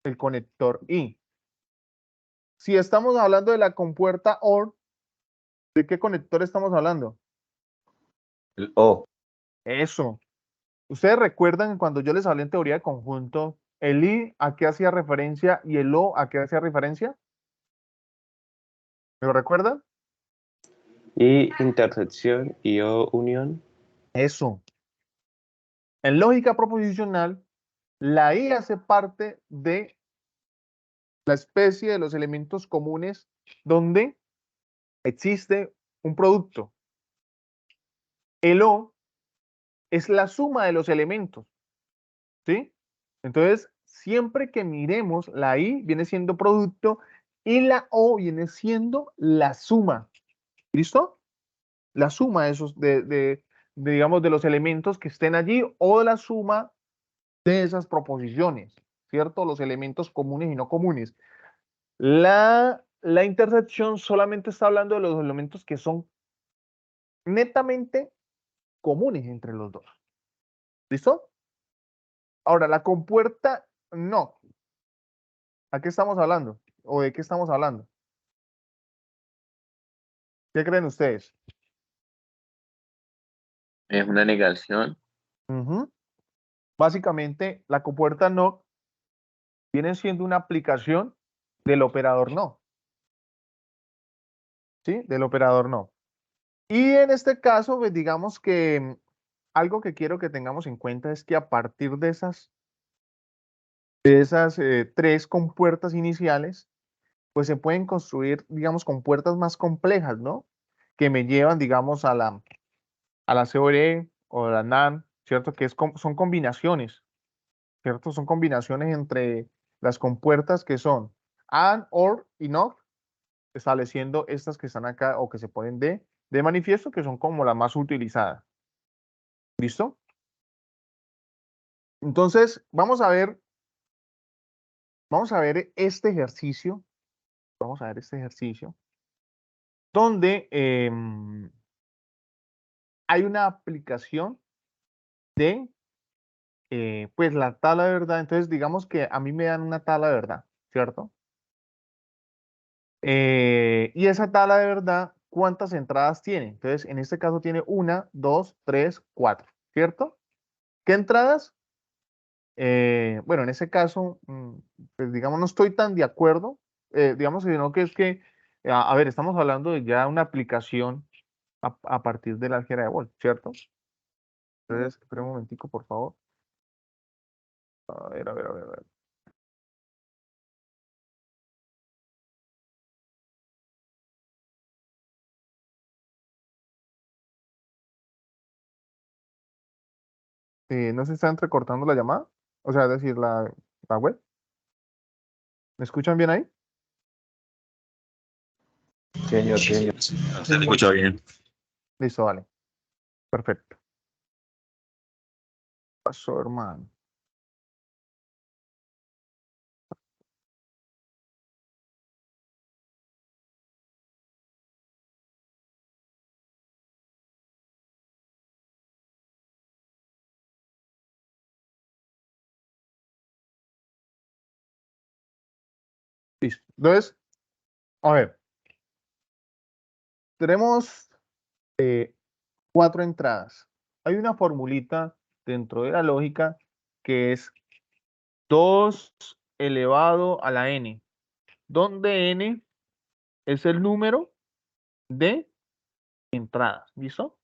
el conector I. Si estamos hablando de la compuerta OR, ¿de qué conector estamos hablando? el O. Eso. ¿Ustedes recuerdan cuando yo les hablé en teoría de conjunto, el I a qué hacía referencia y el O a qué hacía referencia? ¿Me lo recuerdan? Y intersección y O unión. Eso. En lógica proposicional, la I hace parte de la especie de los elementos comunes donde existe un producto. El O es la suma de los elementos, ¿sí? Entonces, siempre que miremos, la I viene siendo producto y la O viene siendo la suma. ¿Listo? La suma de esos, digamos, de los elementos que estén allí o la suma de esas proposiciones, ¿cierto? Los elementos comunes y no comunes. La intersección solamente está hablando de los elementos que son netamente comunes entre los dos. ¿Listo? Ahora, la compuerta no. ¿A qué estamos hablando? ¿O de qué estamos hablando? ¿Qué creen ustedes? Es una negación. Básicamente, la compuerta no viene siendo una aplicación del operador no. ¿Sí? Del operador no. Y en este caso, pues digamos que algo que quiero que tengamos en cuenta es que a partir de esas de esas tres compuertas iniciales, pues se pueden construir, digamos, compuertas más complejas, ¿no? Que me llevan, digamos, a la CORE o a la NAND, ¿cierto? Que son combinaciones, ¿cierto? Son combinaciones entre las compuertas que son AND, OR y NOT, estableciendo estas que están acá o que se ponen de manifiesto, que son como las más utilizadas. ¿Listo? Entonces, vamos a ver este ejercicio. Vamos a ver este ejercicio donde hay una aplicación de pues la tabla de verdad. Entonces, digamos que a mí me dan una tabla de verdad, ¿cierto? Y esa tabla de verdad, ¿cuántas entradas tiene? Entonces, en este caso tiene 1, 2, 3, 4, ¿cierto? ¿Qué entradas? Bueno, en ese caso, pues digamos, no estoy tan de acuerdo, digamos, sino que es que, a ver, estamos hablando de ya una aplicación a partir del álgebra de Boole, ¿cierto? Entonces, espera un momentico, por favor. A ver, a ver, a ver, a ver. ¿No se está entrecortando la llamada? O sea, es decir, la web. ¿Me escuchan bien ahí? Señor, señor. Se escucha bien. Listo, vale. Perfecto. Pasó, hermano. Listo. Entonces, a ver, tenemos 4 entradas. Hay una formulita dentro de la lógica que es 2 elevado a la n, donde n es el número de entradas. ¿Listo?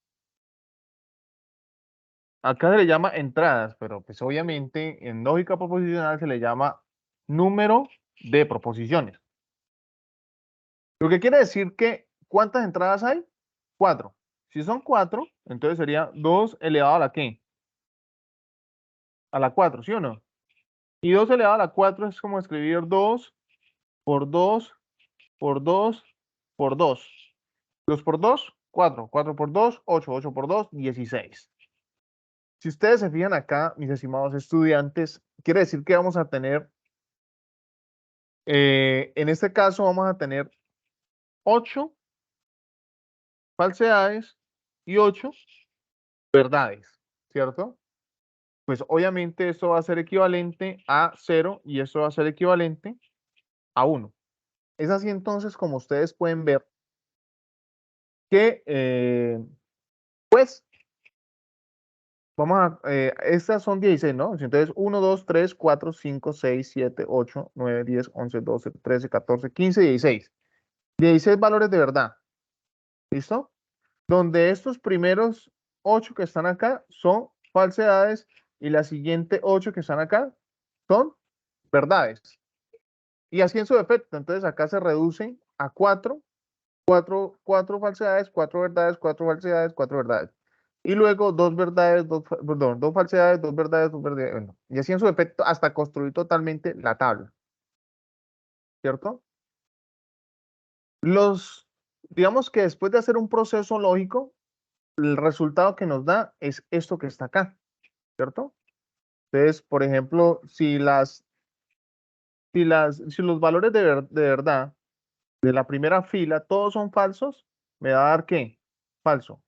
Acá se le llama entradas, pero pues obviamente en lógica proposicional se le llama número de proposiciones. Lo que quiere decir que, ¿cuántas entradas hay? 4. Si son 4, entonces sería 2 elevado a la ¿qué? A la 4, ¿sí o no? Y 2 elevado a la 4 es como escribir 2 por 2 por 2 por 2. 2 por 2, 4. 4 por 2, 8. 8 por 2, 16. Si ustedes se fijan acá, mis estimados estudiantes, quiere decir que vamos a tener, en este caso vamos a tener 8 falsedades y 8 verdades, ¿cierto? Pues obviamente esto va a ser equivalente a 0 y esto va a ser equivalente a 1. Es así entonces como ustedes pueden ver que, pues, vamos a, estas son 16, ¿no? Entonces, 1, 2, 3, 4, 5, 6, 7, 8, 9, 10, 11, 12, 13, 14, 15, 16. 16 valores de verdad. ¿Listo? Donde estos primeros 8 que están acá son falsedades y las siguientes 8 que están acá son verdades. Y así en su defecto. Entonces, acá se reducen a 4 falsedades, 4 verdades, 4 falsedades, 4 verdades. Y luego 2 verdades, 2 falsedades, 2 verdades, 2 verdades. Bueno, y así en su defecto hasta construir totalmente la tabla. ¿Cierto? Digamos que después de hacer un proceso lógico, el resultado que nos da es esto que está acá. ¿Cierto? Entonces, por ejemplo, si los valores de verdad de la primera fila todos son falsos, me va a dar ¿qué? Falso.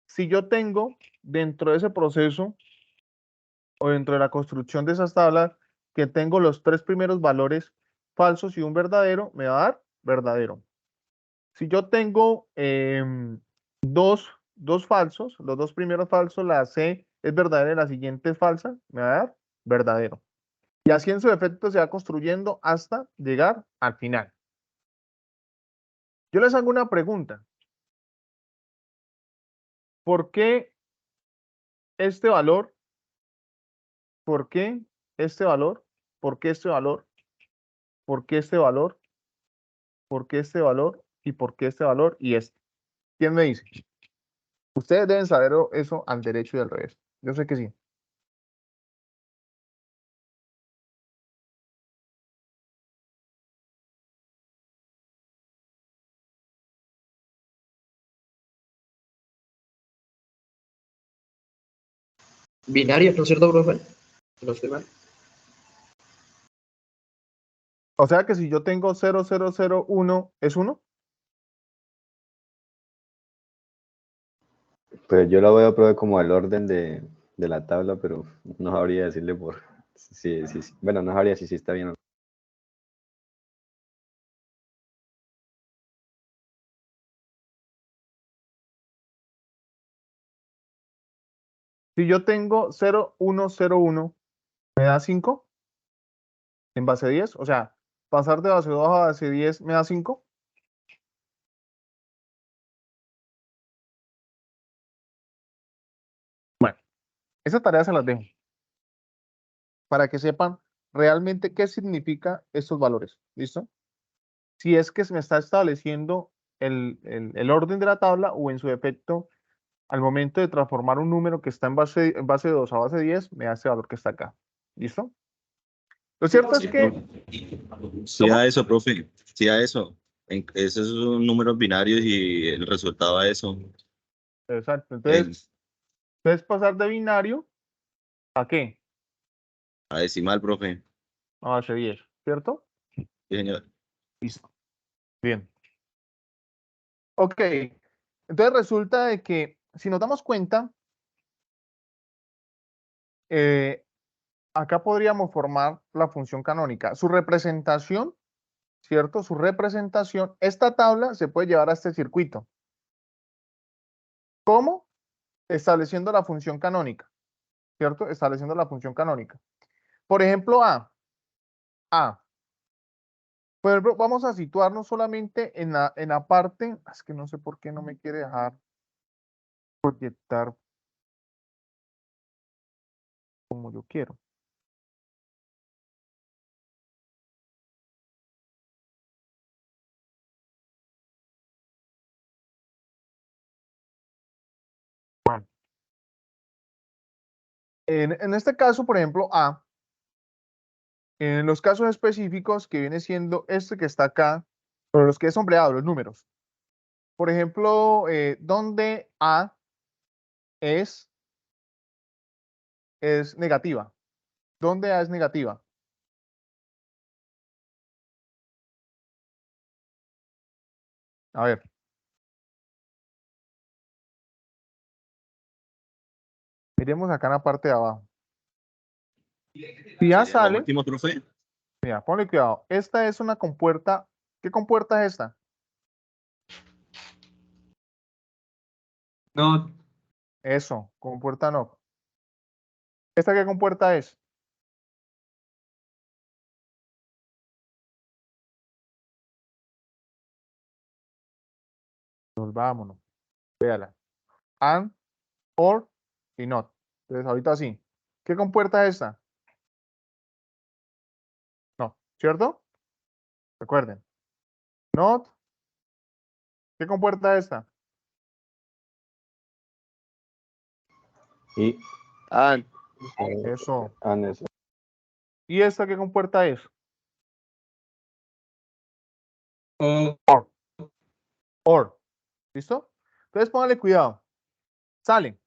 Si yo tengo dentro de ese proceso o dentro de la construcción de esas tablas que tengo los 3 primeros valores falsos y un verdadero, me va a dar verdadero. Si yo tengo dos falsos, los 2 primeros falsos, la C es verdadera y la siguiente es falsa, me va a dar verdadero. Y así en su efecto se va construyendo hasta llegar al final. Yo les hago una pregunta. ¿Por qué este valor? ¿Por qué este valor? ¿Por qué este valor? ¿Por qué este valor? ¿Por qué este valor? ¿Y por qué este valor? Y este. ¿Quién me dice? Ustedes deben saber eso al derecho y al revés. Yo sé que sí. Binarios, ¿no es cierto, profe? No estoy mal. O sea que si yo tengo 0001, ¿es 1? Pues yo la voy a probar como el orden de la tabla, pero no sabría decirle por... Sí, sí, sí. Bueno, no sabría si sí está bien o no. Si yo tengo 0101, ¿me da 5 en base 10? O sea, pasar de base 2 a base 10 me da 5. Bueno, esa tarea se las dejo para que sepan realmente qué significa estos valores. ¿Listo? Si es que se me está estableciendo el orden de la tabla o en su defecto, al momento de transformar un número que está en base 2 a base 10, me da ese valor que está acá. ¿Listo? Lo cierto es que... Sí a eso, profe, sí a eso. Esos son números binarios y el resultado a eso. Exacto. Entonces pasar de binario ¿a qué? A decimal, profe. A base 10, ¿cierto? Sí, señor. Listo. Bien. Ok. Entonces resulta de que, si nos damos cuenta, acá podríamos formar la función canónica. Su representación, ¿cierto? Su representación, esta tabla se puede llevar a este circuito. ¿Cómo? Estableciendo la función canónica, ¿cierto? Estableciendo la función canónica. Por ejemplo, A. Por ejemplo, vamos a situarnos solamente en la parte, es que no sé por qué no me quiere dejar proyectar como yo quiero. Bueno, en este caso, por ejemplo, A, en los casos específicos que viene siendo este que está acá, pero los que es sombreado, los números. Por ejemplo, donde A es negativa. ¿Dónde A es negativa? A ver. Miremos acá en la parte de abajo. Si A Lo sale, último, profe. mira, ponle cuidado. Esta es una compuerta. ¿Qué compuerta es esta? No, Eso, compuerta no. ¿Esta qué compuerta es? Volvámonos. Véala. And, or y not. Entonces, ahorita sí. ¿Qué compuerta es esta? No, ¿cierto? Recuerden. Not. ¿Qué compuerta es esta? Y And, Eso. eso. ¿Y esta qué compuerta es? o Or. ¿Listo? Entonces, póngale cuidado. Sale.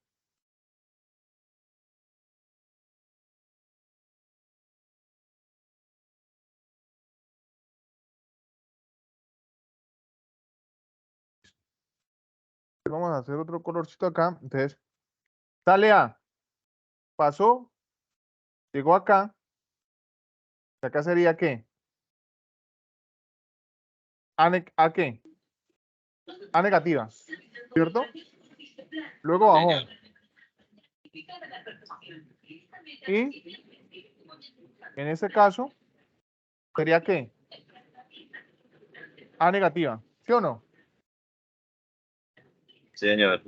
Vamos a hacer otro colorcito acá. Entonces, sale A. Pasó. Llegó acá. Acá sería ¿qué? ¿A qué? A negativa. ¿Cierto? Luego bajó. Y en este caso, ¿sería qué? A negativa. ¿Sí o no? Sí, señor.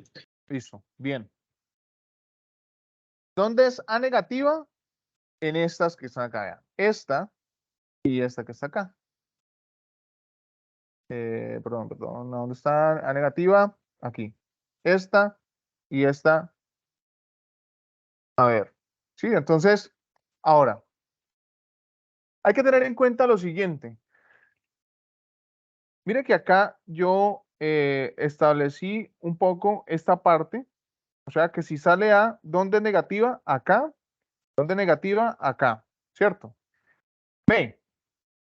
Listo. Bien. ¿Dónde es A negativa? en estas que están acá. Vean. Esta y esta que está acá. Perdón, ¿dónde está A negativa? Aquí. Esta y esta. A ver. Sí, entonces, ahora, hay que tener en cuenta lo siguiente. Mire que acá yo establecí un poco esta parte. O sea que si sale A, ¿dónde es negativa? Acá. ¿Dónde es negativa? Acá. ¿Cierto? B.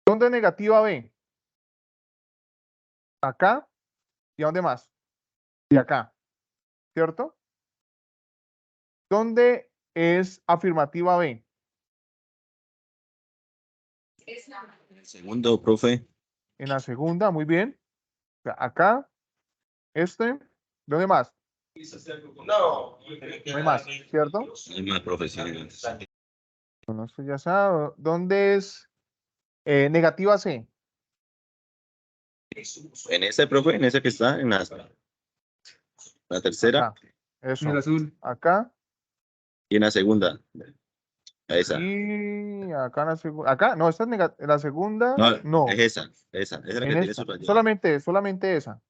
¿Dónde es negativa B? Acá. ¿Y dónde más? Y acá. ¿Cierto? ¿Dónde es afirmativa B? El segundo, profe. En la segunda, muy bien. O sea, acá, ¿dónde más? No hay más, ¿cierto? No hay más profesionales. Bueno, esto ya sabe. ¿Dónde es negativa C? En ese, profe, en ese que está, en la tercera Acá. Eso. En el azul. Acá. y en la segunda. Esa. Y acá en la segunda. Acá, no, esta es la segunda. No, No. es esa. Esa es la que En tiene esta. su rayado. Solamente esa.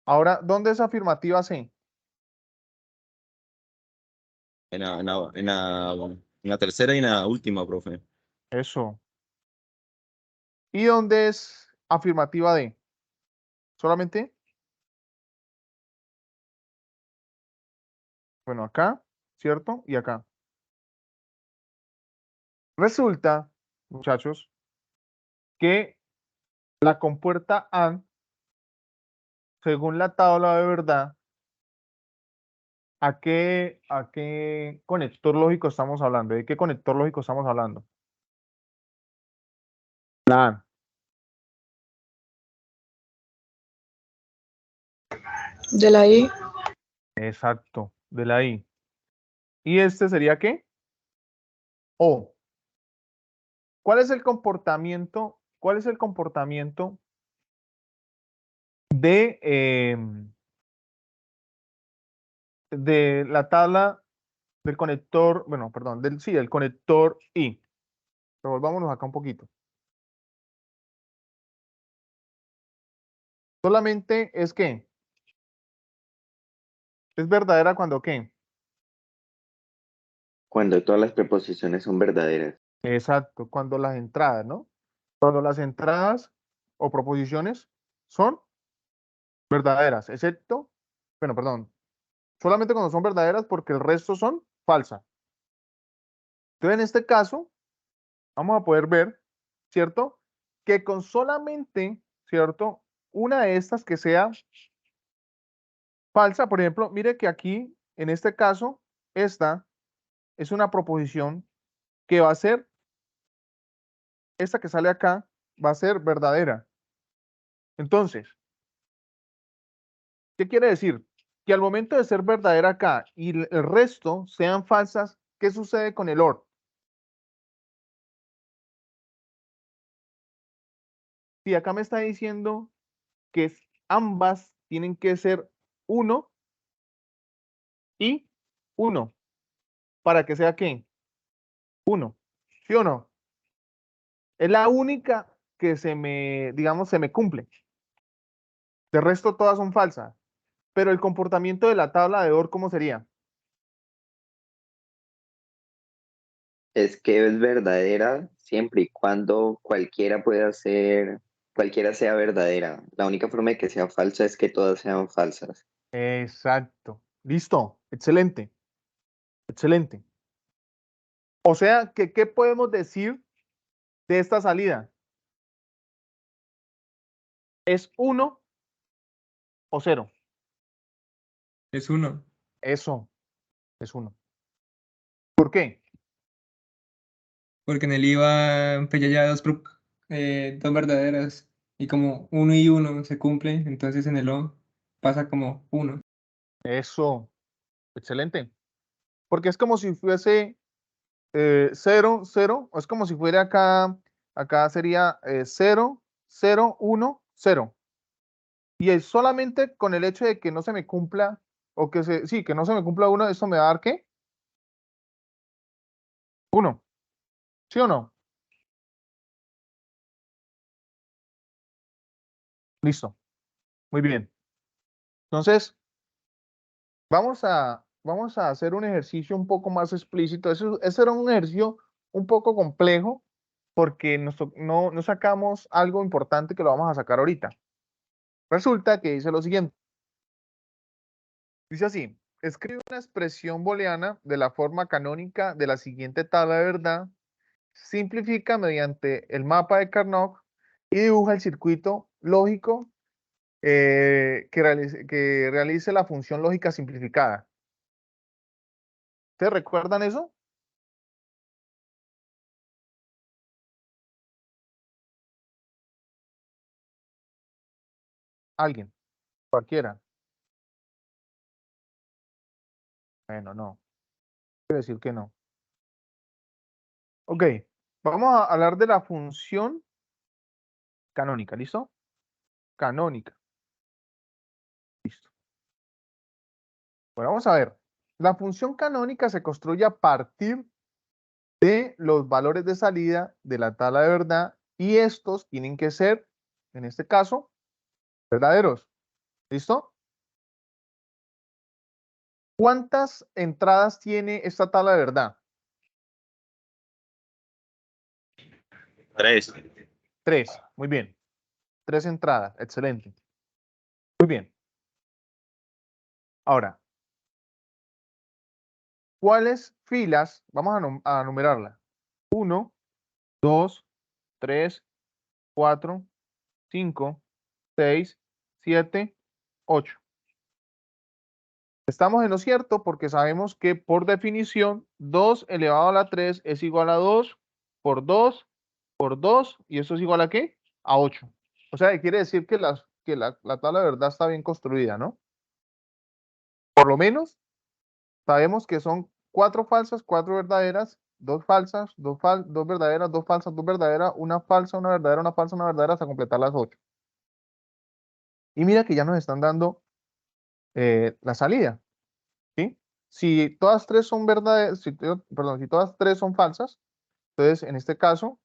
Ahora, ¿dónde es afirmativa C? En la tercera y en la última, profe. Eso. ¿Y dónde es afirmativa D? ¿Solamente? Bueno, acá, ¿cierto? Y acá. Resulta, muchachos, que la compuerta AND, según la tabla de verdad, ¿a qué conector lógico estamos hablando? ¿De qué conector lógico estamos hablando? La AND. De la I. Exacto, de la I. ¿Y este sería qué? O. ¿Cuál es el comportamiento? ¿Cuál es el comportamiento de la tabla del conector, bueno, perdón, del conector I? Revolvámonos acá un poquito. Solamente es que es verdadera cuando qué. Cuando todas las preposiciones son verdaderas. Exacto, cuando las entradas, ¿no? Cuando las entradas o proposiciones son verdaderas, excepto, bueno, perdón, solamente cuando son verdaderas porque el resto son falsas. Entonces, en este caso, vamos a poder ver, ¿cierto? Que con solamente, ¿cierto? Una de estas que sea falsa, por ejemplo, mire que aquí, en este caso, esta es una proposición que va a ser, esta que sale acá, va a ser verdadera. Entonces, ¿qué quiere decir? Que al momento de ser verdadera acá y el resto sean falsas, ¿qué sucede con el OR? Si acá me está diciendo que ambas tienen que ser 1 y 1, para que sea ¿qué? 1, ¿sí o no? Es la única que digamos, se me cumple. De resto todas son falsas. Pero el comportamiento de la tabla de OR, ¿cómo sería? Es que es verdadera siempre y cuando cualquiera sea verdadera. La única forma de que sea falsa es que todas sean falsas. Exacto. Listo. Excelente. Excelente. O sea, que, ¿qué podemos decir de esta salida? ¿Es 1 o 0? Es 1. Eso es 1. ¿Por qué? Porque en el IVA pues ya dos verdaderas. Y como 1 y 1 se cumple, entonces en el O pasa como 1. Eso. Excelente. Porque es como si fuese 0, 0. O es como si fuera acá sería 0, 0, 1, 0. Y es solamente con el hecho de que no se me cumpla, o que no se me cumpla 1, eso me va a dar ¿qué? 1. ¿Sí o no? Listo. Muy bien. Entonces, vamos a hacer un ejercicio un poco más explícito. Ese era un ejercicio un poco complejo porque no sacamos algo importante que lo vamos a sacar ahorita. Resulta que dice lo siguiente. Dice así, escribe una expresión booleana de la forma canónica de la siguiente tabla de verdad, simplifica mediante el mapa de Carnot y dibuja el circuito lógico que realice la función lógica simplificada. ¿Ustedes recuerdan eso? ¿Alguien? Cualquiera. Bueno, no. Quiero decir que no. Ok, vamos a hablar de la función canónica, ¿listo? Canónica. Listo. Bueno, vamos a ver. La función canónica se construye a partir de los valores de salida de la tabla de verdad y estos tienen que ser, en este caso, verdaderos. ¿Listo? ¿Cuántas entradas tiene esta tabla de verdad? 3. 3. Muy bien. 3 entradas. Excelente. Muy bien. Ahora, ¿cuáles filas? Vamos a numerarla. 1, 2, 3, 4, 5, 6, 7, 8. Estamos en lo cierto porque sabemos que por definición 2 elevado a la 3 es igual a 2 por 2 por 2 y eso es igual a ¿qué? A 8. O sea, quiere decir que la tabla de verdad está bien construida, ¿no? Por lo menos sabemos que son 4 falsas, 4 verdaderas, 2 falsas, 2 verdaderas, 2 falsas, 2 verdaderas, una falsa, una verdadera, una falsa, una verdadera hasta completar las 8. Y mira que ya nos están dando la salida. ¿Sí? Si todas 3 son verdaderas, si todas 3 son falsas, entonces en este caso,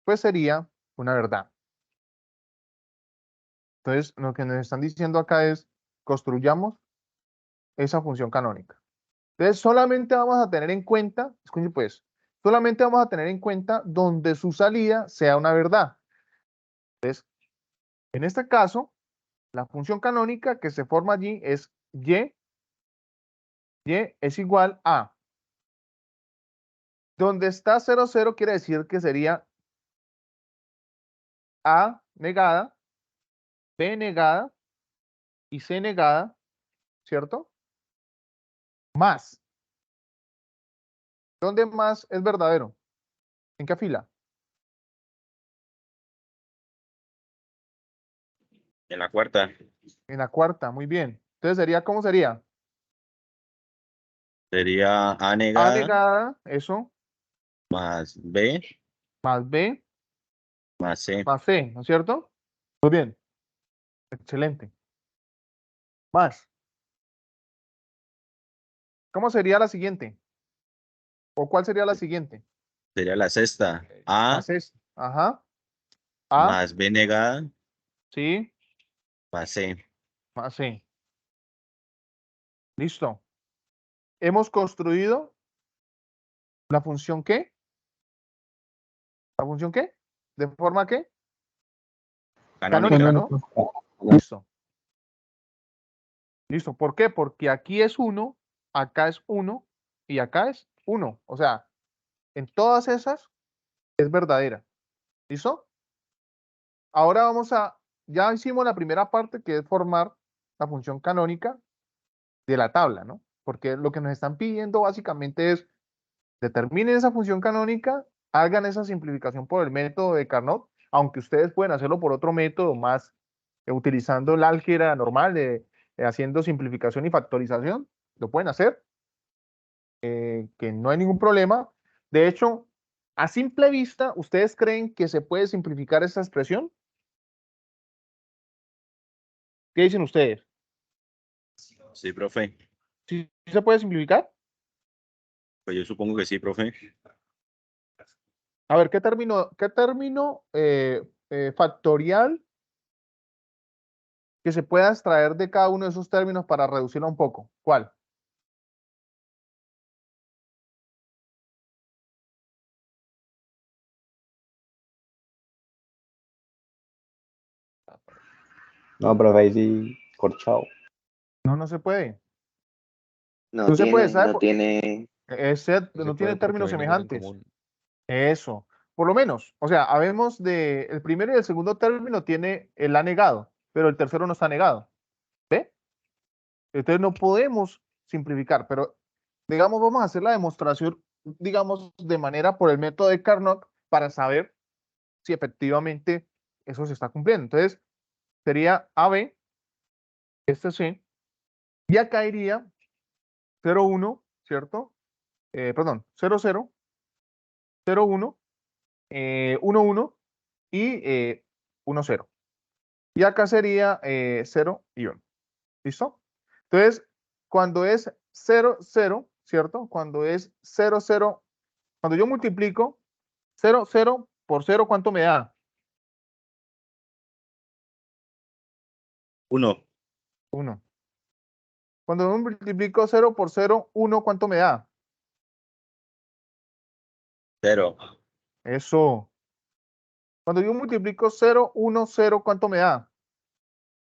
pues sería una verdad. Entonces, lo que nos están diciendo acá es, construyamos esa función canónica. Entonces, solamente vamos a tener en cuenta, escuchen pues, solamente vamos a tener en cuenta donde su salida sea una verdad. Entonces, en este caso, la función canónica que se forma allí es y es igual a. Donde está 0, 0 quiere decir que sería A negada, B negada y C negada, ¿cierto? Más. ¿Dónde más es verdadero? ¿En qué fila? En la cuarta En la cuarta, muy bien. Entonces sería, ¿cómo sería? sería A A negada negada, eso, más B más B, más C. más C, ¿no es cierto? Muy bien. Excelente. Más. ¿Cómo sería la siguiente? ¿O cuál sería la siguiente? Sería la sexta. A Más es. Ajá. A, más B negada sí, más C. más C. Listo. Hemos construido la función ¿qué? ¿La función qué? ¿De forma qué? Canónica, Canónica. ¿no? Listo. Listo. ¿Por qué? Porque aquí es 1, acá es 1 y acá es 1. O sea, en todas esas es verdadera. ¿Listo? Ahora ya hicimos la primera parte que es formar la función canónica de la tabla, ¿no? Porque lo que nos están pidiendo básicamente es determinen esa función canónica, hagan esa simplificación por el método de Carnot, aunque ustedes pueden hacerlo por otro método más, utilizando el álgebra normal, haciendo simplificación y factorización, lo pueden hacer, que no hay ningún problema. De hecho, a simple vista, ¿ustedes creen que se puede simplificar esta expresión? ¿Qué dicen ustedes? Sí, profe. ¿Sí se puede simplificar? Pues yo supongo que sí, profe. A ver, qué término factorial que se pueda extraer de cada uno de esos términos para reducirlo un poco? ¿Cuál? No, profe, ahí sí, corchado. No se puede. No No se puede, tiene, ¿sabe? no tiene, No tiene términos semejantes. Eso, por lo menos. O sea, habemos el primero y el segundo término tiene el A negado, pero el tercero no está negado. ¿Ve? Entonces no podemos simplificar, pero digamos, vamos a hacer la demostración, digamos, de manera por el método de Carnot para saber si efectivamente eso se está cumpliendo. Entonces, sería AB, este C, y acá iría 0, 1, ¿cierto? Perdón, 0, 0, 0, 1, 1, 1 y 1, 0. Y acá sería 0 y 1. ¿Listo? Entonces, cuando es 0, 0, ¿cierto? Cuando es 0, 0, cuando yo multiplico 0, 0 por 0, ¿cuánto me da? 1, 1. Cuando yo multiplico 0 por 0, 1, ¿cuánto me da? 0, Eso. Cuando yo multiplico 0, 1, 0, ¿cuánto me da?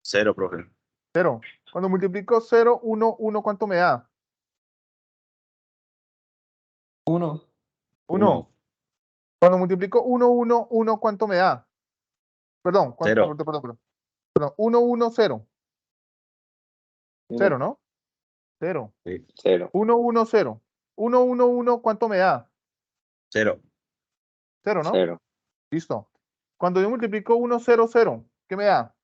0, profe. 0. Cuando multiplico 0, 1, 1, ¿cuánto me da? 1. 1. Cuando multiplico 1, 1, 1, ¿cuánto me da? Perdón, 0, perdón. 1, 1, 0. 0, ¿no? 0. sí, 0, 1, 1, 0. 1, 1, 1, ¿cuánto me da? 0, 0, ¿no? 0, Listo. Cuando yo multiplico 1, 0, 0, ¿qué me da?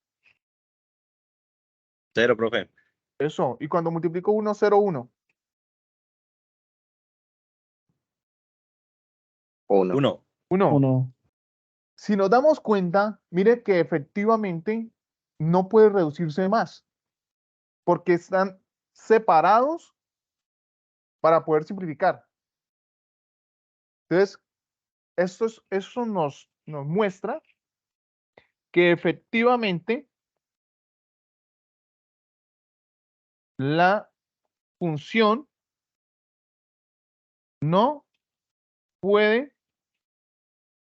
0, profe. Eso. Y cuando multiplico 1, 0, 1. 1, 1, 1. Si nos damos cuenta, mire que efectivamente no puede reducirse más, porque están separados para poder simplificar. Entonces, eso nos muestra que efectivamente la función no puede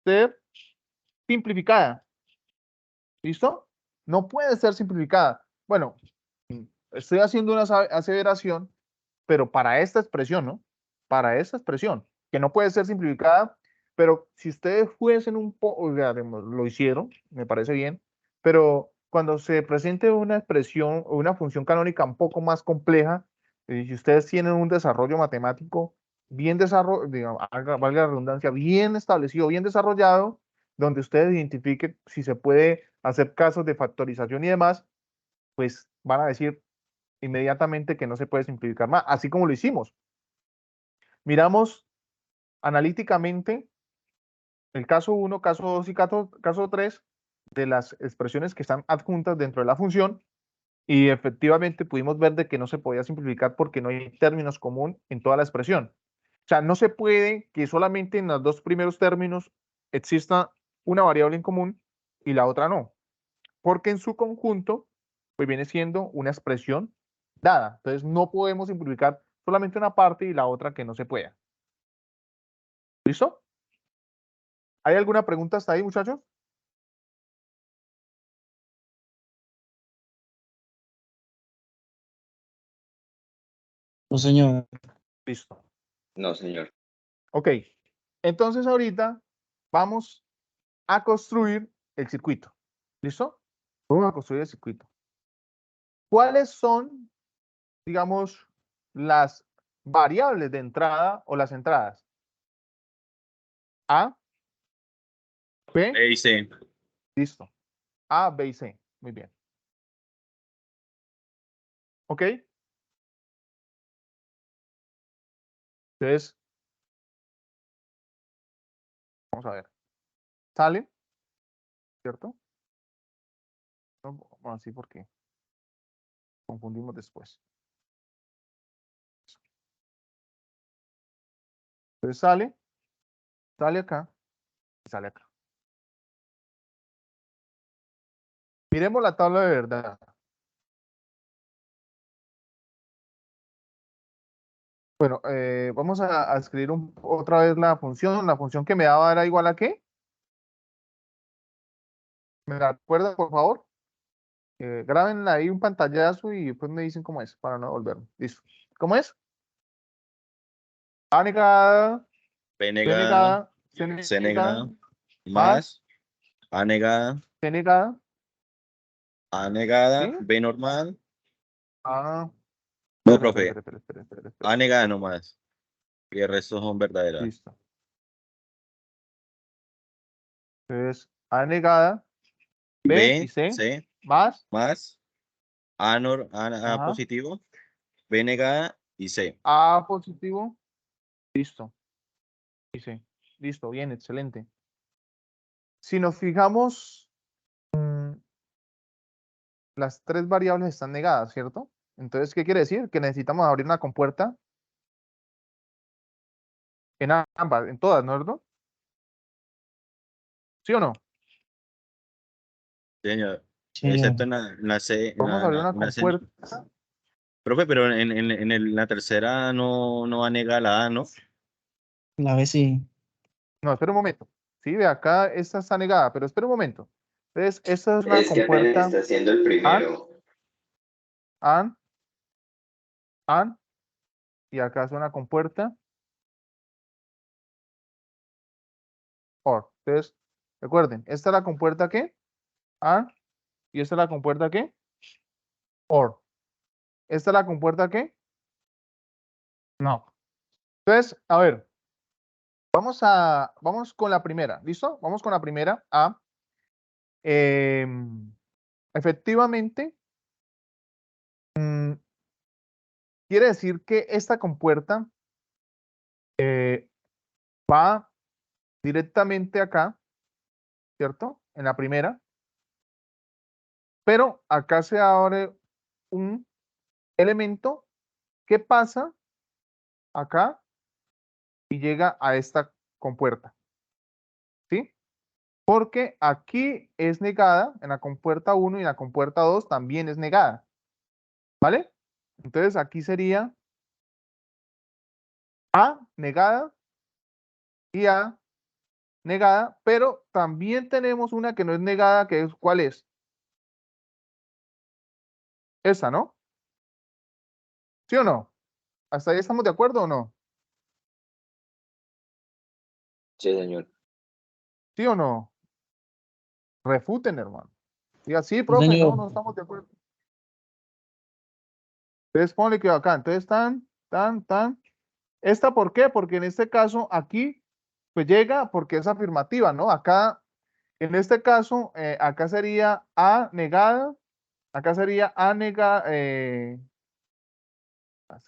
ser simplificada. ¿Listo? No puede ser simplificada. Bueno, estoy haciendo una aseveración, pero para esta expresión, ¿no? Para esta expresión, que no puede ser simplificada, pero si ustedes fuesen un poco, lo hicieron, me parece bien, pero cuando se presente una expresión o una función canónica un poco más compleja, si ustedes tienen un desarrollo matemático bien desarrollado, valga la redundancia, bien establecido, bien desarrollado, donde ustedes identifiquen si se puede hacer casos de factorización y demás, pues van a decir inmediatamente que no se puede simplificar más, así como lo hicimos. Miramos analíticamente el caso 1, caso 2 y caso 3 de las expresiones que están adjuntas dentro de la función y efectivamente pudimos ver de que no se podía simplificar porque no hay términos común en toda la expresión. O sea, no se puede que solamente en los dos primeros términos exista una variable en común y la otra no, porque en su conjunto pues viene siendo una expresión dada. Entonces no podemos simplificar solamente una parte y la otra que no se pueda. ¿Listo? ¿Hay alguna pregunta hasta ahí, muchachos? No, señor. Listo. no, señor. Ok. Entonces ahorita vamos a construir el circuito. ¿Listo? Vamos a construir el circuito. ¿Cuáles son, digamos, las variables de entrada o las entradas? A, B, B y C. listo. A, B y C. Muy bien. ¿Ok? Entonces, vamos a ver. Sale, ¿cierto? No, vamos así porque confundimos después. Entonces sale acá. Sale acá. Miremos la tabla de verdad. Bueno, vamos a escribir otra vez la función. La función que me daba era igual a ¿qué? ¿Me la recuerdan, por favor? Graben ahí un pantallazo y después me dicen cómo es, para no volverme. Listo. ¿Cómo es? A negada, B B negada, negada, C negada, más, más A negada, C negada, A negada, ¿sí? B normal. Ah, No, espera, profe, espera. A negada nomás. Y el resto son verdaderas. Listo. Entonces, A negada, B y C, C, más, más A ajá, positivo, B negada y C. A positivo, listo. Y C. Listo, bien, excelente. Si nos fijamos, las tres variables están negadas, ¿cierto? Entonces, ¿qué quiere decir? Que necesitamos abrir una compuerta en ambas, en todas, ¿no? ¿Sí o no? Señor, Sí, excepto señor. en la C, Vamos a abrir una en la C. compuerta. Profe, pero la tercera no va a negar la A, ¿no? La vez sí. No, espera un momento. Sí, de acá esta está negada, pero espera un momento. Entonces, esta es una Es que apenas compuerta está haciendo el primero. AND, y acá es una compuerta OR. Entonces, recuerden, esta es la compuerta ¿qué? AND, y esta es la compuerta ¿qué? OR. ¿Esta es la compuerta qué? No. Entonces, a ver, vamos con la primera, ¿listo? Vamos con la primera A. Efectivamente, quiere decir que esta compuerta va directamente acá, ¿cierto? En la primera. Pero acá se abre un elemento que pasa acá y llega a esta compuerta. ¿Sí? Porque aquí es negada, en la compuerta 1 y en la compuerta 2 también es negada. ¿Vale? Entonces aquí sería A negada y A negada, pero también tenemos una que no es negada, que es ¿cuál es? Esa, ¿no? ¿Sí o no? ¿Hasta ahí estamos de acuerdo o no? Sí, señor. ¿Sí o no? Refuten, hermano. Diga, sí, Sí, profe, señor. no estamos de acuerdo. Entonces ponle que acá, entonces tan. ¿Esta por qué? Porque en este caso aquí, pues llega porque es afirmativa, ¿no? Acá, en este caso, acá sería A negada, acá sería A negada,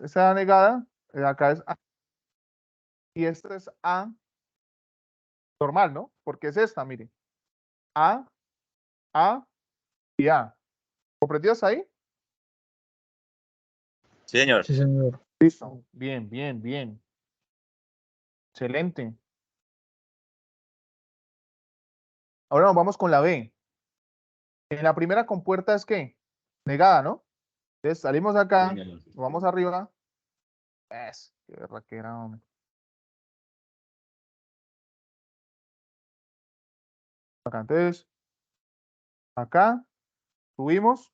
esa A negada, acá es A, y esta es A normal, ¿no? Porque es esta, miren. A y A. ¿Comprendidos ahí? Sí, señor. Sí, señor. Listo. Bien. Excelente. Ahora nos vamos con la B. En la primera compuerta es ¿qué? Negada, ¿no? Entonces salimos acá, Señor. nos vamos arriba. Qué berraquera, hombre. Acá, entonces, acá, subimos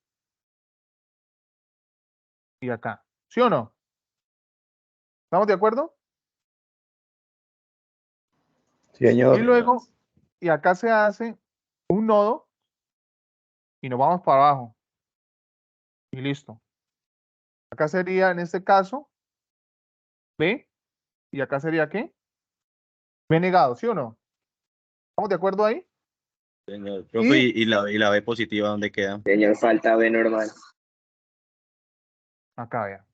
y acá. ¿Sí o no? ¿Estamos de acuerdo? Sí, señor. Y luego, y acá se hace un nodo y nos vamos para abajo. Y listo. Acá sería, en este caso, B. Y acá sería ¿qué? B negado, ¿sí o no? ¿Estamos de acuerdo ahí? Señor. Profe, Y y la B positiva, ¿dónde queda? Señor, falta B normal. acá, vea.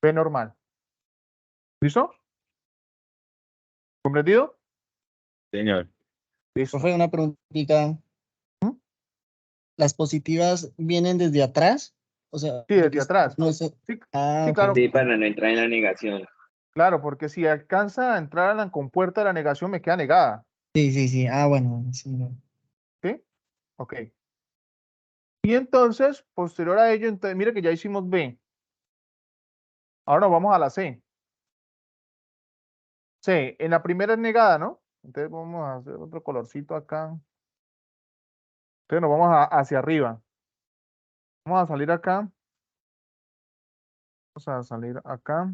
B normal. ¿Listo? ¿Comprendido? Señor. Listo. Profe, una preguntita. ¿Mm? ¿Las positivas vienen desde atrás? O sea, Sí, desde atrás. no es... Sí, Ah, sí, ok. claro. Sí, para no entrar en la negación. Claro, porque si alcanza a entrar a la compuerta de la negación, me queda negada. Sí, sí, sí. Ah, bueno, sí, no. ¿Sí? Ok. Y entonces, posterior a ello, entonces, mire que ya hicimos B. Ahora nos vamos a la C. C, en la primera es negada, ¿no? Entonces vamos a hacer otro colorcito acá. Entonces nos vamos hacia arriba. Vamos a salir acá. Vamos a salir acá.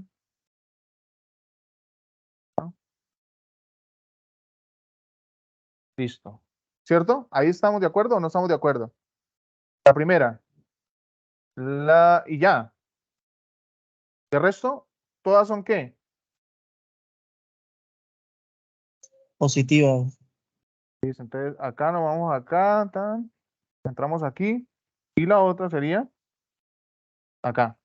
Listo. ¿Cierto? Ahí estamos de acuerdo o no estamos de acuerdo. La primera. Y ya. De resto, todas son ¿qué? Positiva. Listo. Entonces acá nos vamos acá. Tan, entramos aquí. Y la otra sería acá.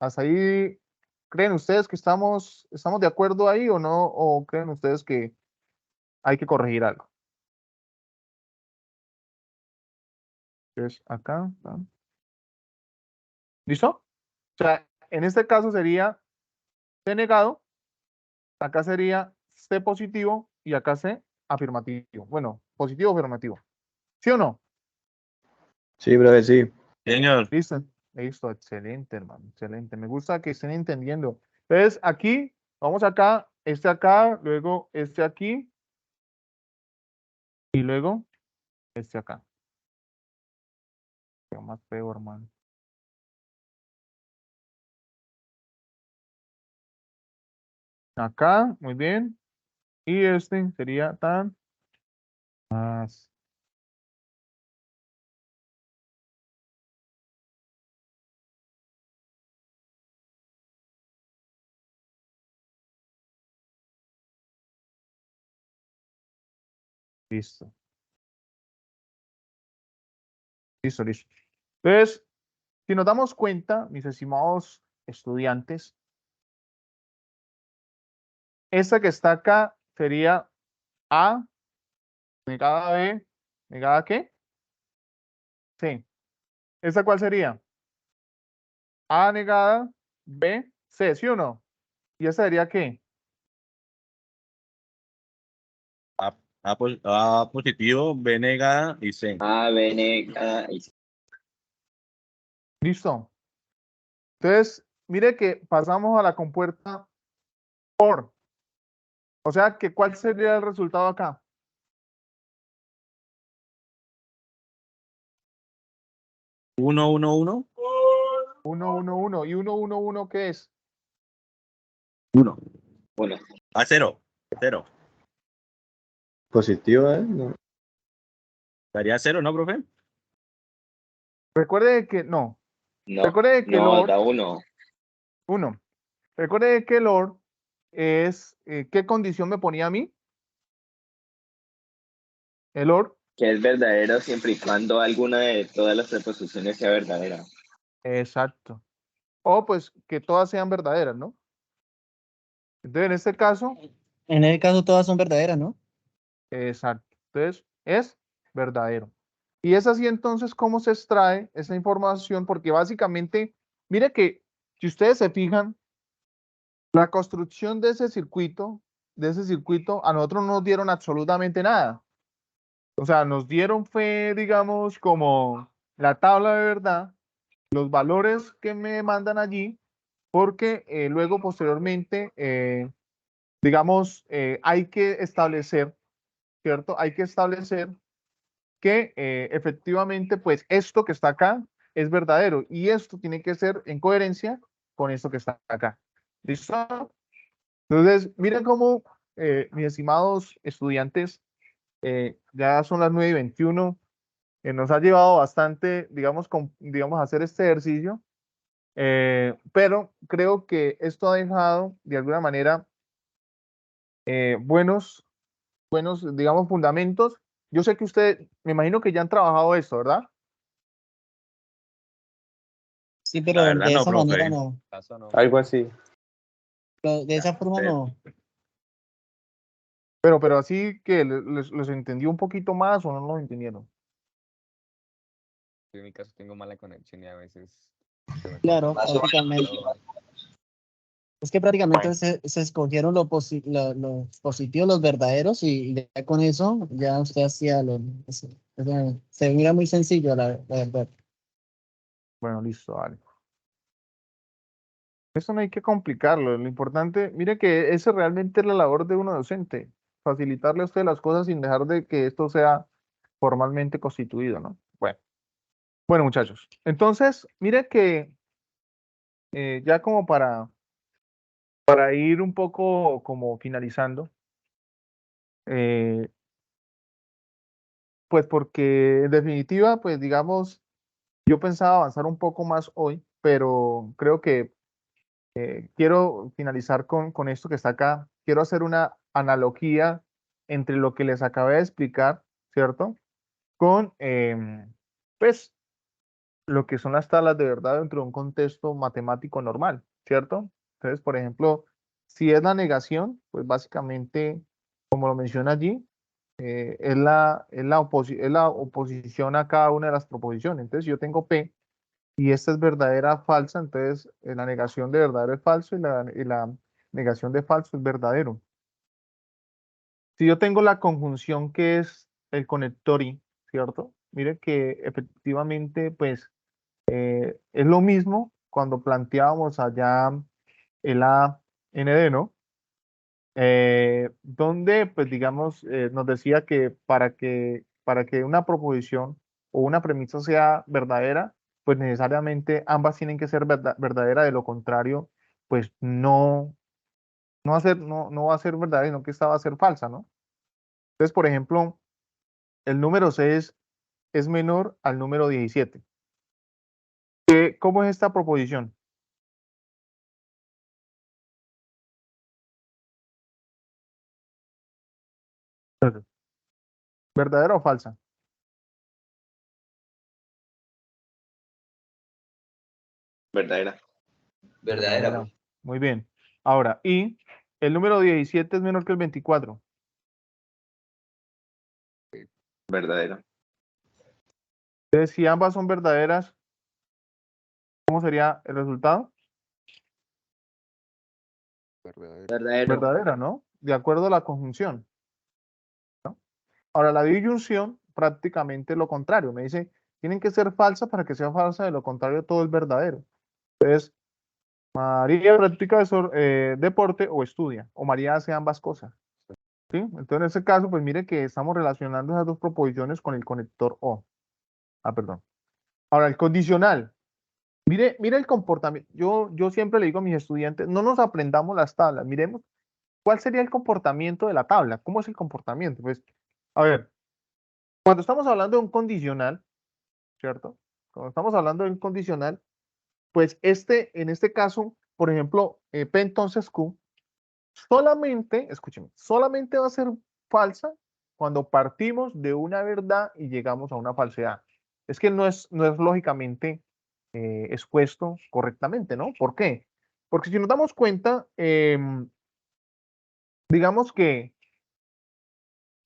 Hasta ahí, ¿creen ustedes que estamos de acuerdo ahí o no? ¿O creen ustedes que hay que corregir algo? Entonces, acá. ¿No? ¿Listo? O sea, en este caso sería C negado, acá sería C positivo y acá C afirmativo. Bueno, positivo o afirmativo. ¿Sí o no? Sí, brother, sí. Señor, Listo. Listo, excelente, hermano. Excelente. Me gusta que estén entendiendo. Entonces, aquí, vamos acá, este acá, luego este aquí y luego este acá. Qué más feo, hermano. Acá, muy bien. Y este sería tan más. Listo. Listo, listo. Entonces, si nos damos cuenta, mis estimados estudiantes, esta que está acá sería A negada B, negada ¿qué? Sí. ¿Esta cuál sería? A negada B, C, ¿sí o no? ¿Y esta sería qué? A positivo, B negada y C. A, B, negada y Listo. Entonces, mire que pasamos a la compuerta OR. O sea, que ¿cuál sería el resultado acá? 1, 1, 1. 1, 1, 1. ¿Y 1, 1, 1 qué es? 1. 1. A 0. 0. Positivo, ¿eh? No. Daría 0, ¿no, profe? Recuerde que no. No, Recuerde que el no, OR, da 1. 1. Recuerde que el OR es, ¿qué condición me ponía a mí? El OR, Que es verdadero siempre y cuando alguna de todas las preposiciones sea verdadera. exacto. O pues que todas sean verdaderas, ¿no? Entonces, en este caso, En el caso todas son verdaderas, ¿no? exacto. Entonces, es verdadero. Y es así entonces cómo se extrae esa información, porque básicamente, mire que si ustedes se fijan, la construcción de ese circuito, a nosotros no nos dieron absolutamente nada. O sea, nos dieron fue, digamos, como la tabla de verdad, los valores que me mandan allí, porque luego posteriormente, digamos, hay que establecer, ¿cierto? Hay que establecer que efectivamente, pues esto que está acá es verdadero y esto tiene que ser en coherencia con esto que está acá. ¿Listo? Entonces, miren cómo, mis estimados estudiantes, ya son las 9:21, nos ha llevado bastante, digamos, digamos, hacer este ejercicio, pero creo que esto ha dejado, de alguna manera, buenos, digamos, fundamentos. Yo sé que usted, me imagino que ya han trabajado esto, ¿verdad? Sí, La pero verdad de no, esa manera profe. no. Algo así. Pero de esa forma no. Pero así que les entendió un poquito más o no lo entendieron. Yo en mi caso tengo mala conexión y a veces se me Claro, corta. prácticamente. Es que prácticamente Bueno. se escogieron los positivos, los verdaderos, y ya con eso ya usted hacía se mira muy sencillo, la verdad. Bueno, listo, vale. Eso no hay que complicarlo. Lo importante, mire que esa realmente es la labor de uno docente, facilitarle a usted las cosas sin dejar de que esto sea formalmente constituido, ¿no? Bueno, muchachos. Entonces, mire que ya como para ir un poco como finalizando, pues porque en definitiva, pues digamos, yo pensaba avanzar un poco más hoy, pero creo que quiero finalizar con esto que está acá. Quiero hacer una analogía entre lo que les acabé de explicar, ¿cierto? Con, pues, lo que son las tablas de verdad dentro de un contexto matemático normal, ¿cierto? Entonces, por ejemplo, si es la negación, pues básicamente, como lo menciona allí, es la oposición a cada una de las proposiciones. Entonces, yo tengo P y esta es verdadera falsa, entonces la negación de verdadero es falso y la negación de falso es verdadero. Si yo tengo la conjunción que es el conector y, ¿cierto? Mire que efectivamente, pues, es lo mismo cuando planteábamos allá el AND, ¿no? Donde, pues, digamos, nos decía que para que una proposición o una premisa sea verdadera, pues necesariamente ambas tienen que ser verdaderas, de lo contrario, pues no va a ser verdadera, sino que esta va a ser falsa, ¿no? Entonces, por ejemplo, el número 6 es menor al número 17. ¿Cómo es esta proposición? ¿Verdadera o falsa? Verdadera. Verdadera. Muy bien. Ahora, y el número 17 es menor que el 24. Verdadera. Entonces, si ambas son verdaderas, ¿cómo sería el resultado? Verdadero. Verdadera, ¿no? De acuerdo a la conjunción, ¿no? Ahora, la disyunción, prácticamente lo contrario. Me dice, tienen que ser falsas para que sea falsa, de lo contrario, todo es verdadero. Entonces, María practica deporte o estudia, o María hace ambas cosas. ¿Sí? Entonces, en ese caso, pues mire que estamos relacionando esas dos proposiciones con el conector O. Perdón. Ahora, el condicional. Mire el comportamiento. Yo siempre le digo a mis estudiantes, no nos aprendamos las tablas, miremos cuál sería el comportamiento de la tabla. ¿Cómo es el comportamiento? Pues, a ver, cuando estamos hablando de un condicional, ¿cierto? Cuando estamos hablando de un condicional, pues en este caso, por ejemplo, P entonces Q, solamente, escúcheme, solamente va a ser falsa cuando partimos de una verdad y llegamos a una falsedad. Es que no es lógicamente expuesto correctamente, ¿no? ¿Por qué? Porque si nos damos cuenta, digamos que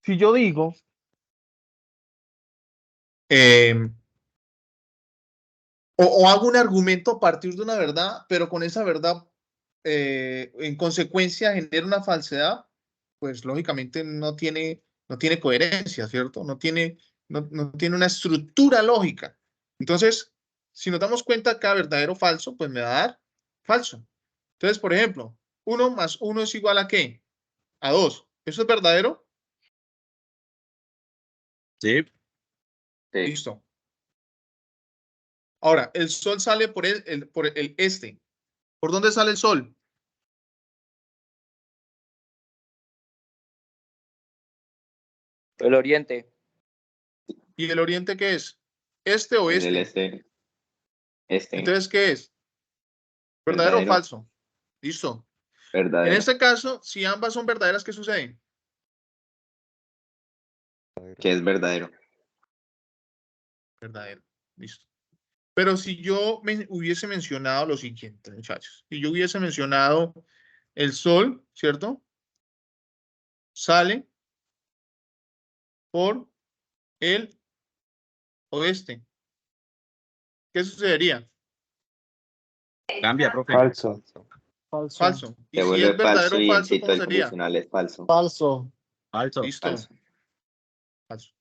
si yo digo, o hago un argumento a partir de una verdad, pero con esa verdad, en consecuencia, genera una falsedad, pues lógicamente no tiene coherencia, ¿cierto? No tiene una estructura lógica. Entonces, si nos damos cuenta cada verdadero o falso, pues me va a dar falso. Entonces, por ejemplo, 1 más 1 es igual a ¿qué? A 2. ¿Eso es verdadero? Sí, Sí. Listo. Ahora, el sol sale por el este. ¿Por dónde sale el sol? El oriente. ¿Y el oriente qué es? ¿Este o En el este? este. Entonces, ¿qué es? ¿Verdadero o Verdadero. falso? Listo. En Verdadero. este caso, si ambas son verdaderas, ¿qué sucede? Que es verdadero. Verdadero. Listo. Pero si yo hubiese mencionado lo siguiente, muchachos. Si yo hubiese mencionado el sol, ¿cierto? Sale por el oeste. ¿Qué sucedería? cambia, profe. Falso. Falso. Falso. Y Se si vuelve es verdadero falso o y en falso, sí ¿cómo el sería? condicional es falso. Falso. Falso. Listo. Falso. Falso.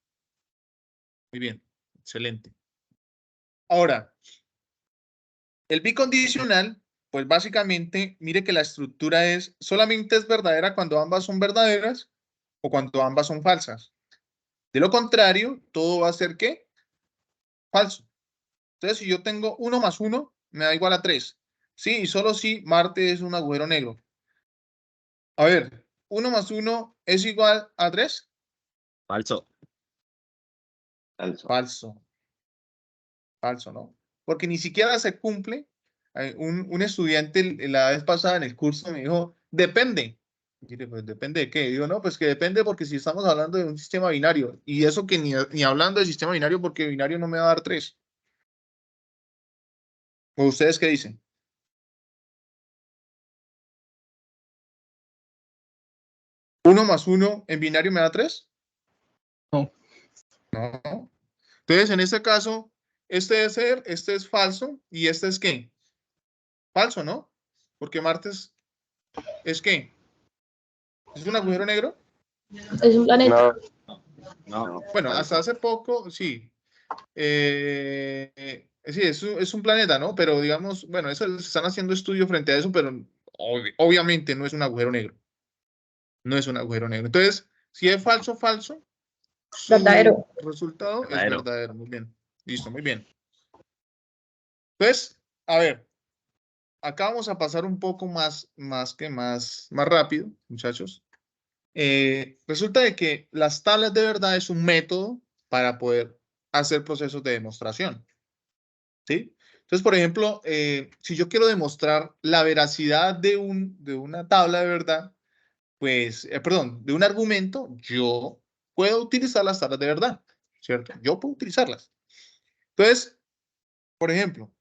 Muy bien. Excelente. Ahora, el bicondicional, pues básicamente, mire que la estructura solamente es verdadera cuando ambas son verdaderas o cuando ambas son falsas. De lo contrario, todo va a ser ¿qué? Falso. Entonces, si yo tengo 1 más 1, me da igual a 3. Sí, y solo si Marte es un agujero negro. A ver, 1 más 1 es igual a 3. Falso. Falso. Falso. Falso, ¿no? Porque ni siquiera se cumple. Un estudiante la vez pasada en el curso me dijo, depende. Mire, pues depende de qué. Digo, no, pues que depende porque si estamos hablando de un sistema binario, y eso que ni hablando de sistema binario, porque binario no me va a dar 3. ¿O ustedes qué dicen? ¿1 más 1 en binario me da 3? No. No. Entonces, en este caso, este es falso, y este es ¿qué? Falso, ¿no? Porque Marte ¿es qué? ¿Es un agujero negro? Es un planeta. No. Bueno, Falso. hasta hace poco, sí. Sí, es un planeta, ¿no? Pero digamos, bueno, eso, se están haciendo estudios frente a eso, pero obviamente no es un agujero negro. No es un agujero negro. Entonces, si es falso, falso, su Verdadero. resultado es Verdadero. verdadero. Muy bien. Listo, muy bien. Entonces, a ver, acá vamos a pasar un poco más rápido, muchachos. Resulta de que las tablas de verdad es un método para poder hacer procesos de demostración. ¿Sí? Entonces, por ejemplo, si yo quiero demostrar la veracidad de una tabla de verdad, pues, perdón, de un argumento, yo puedo utilizar las tablas de verdad, ¿cierto? Yo puedo utilizarlas. Entonces, por ejemplo,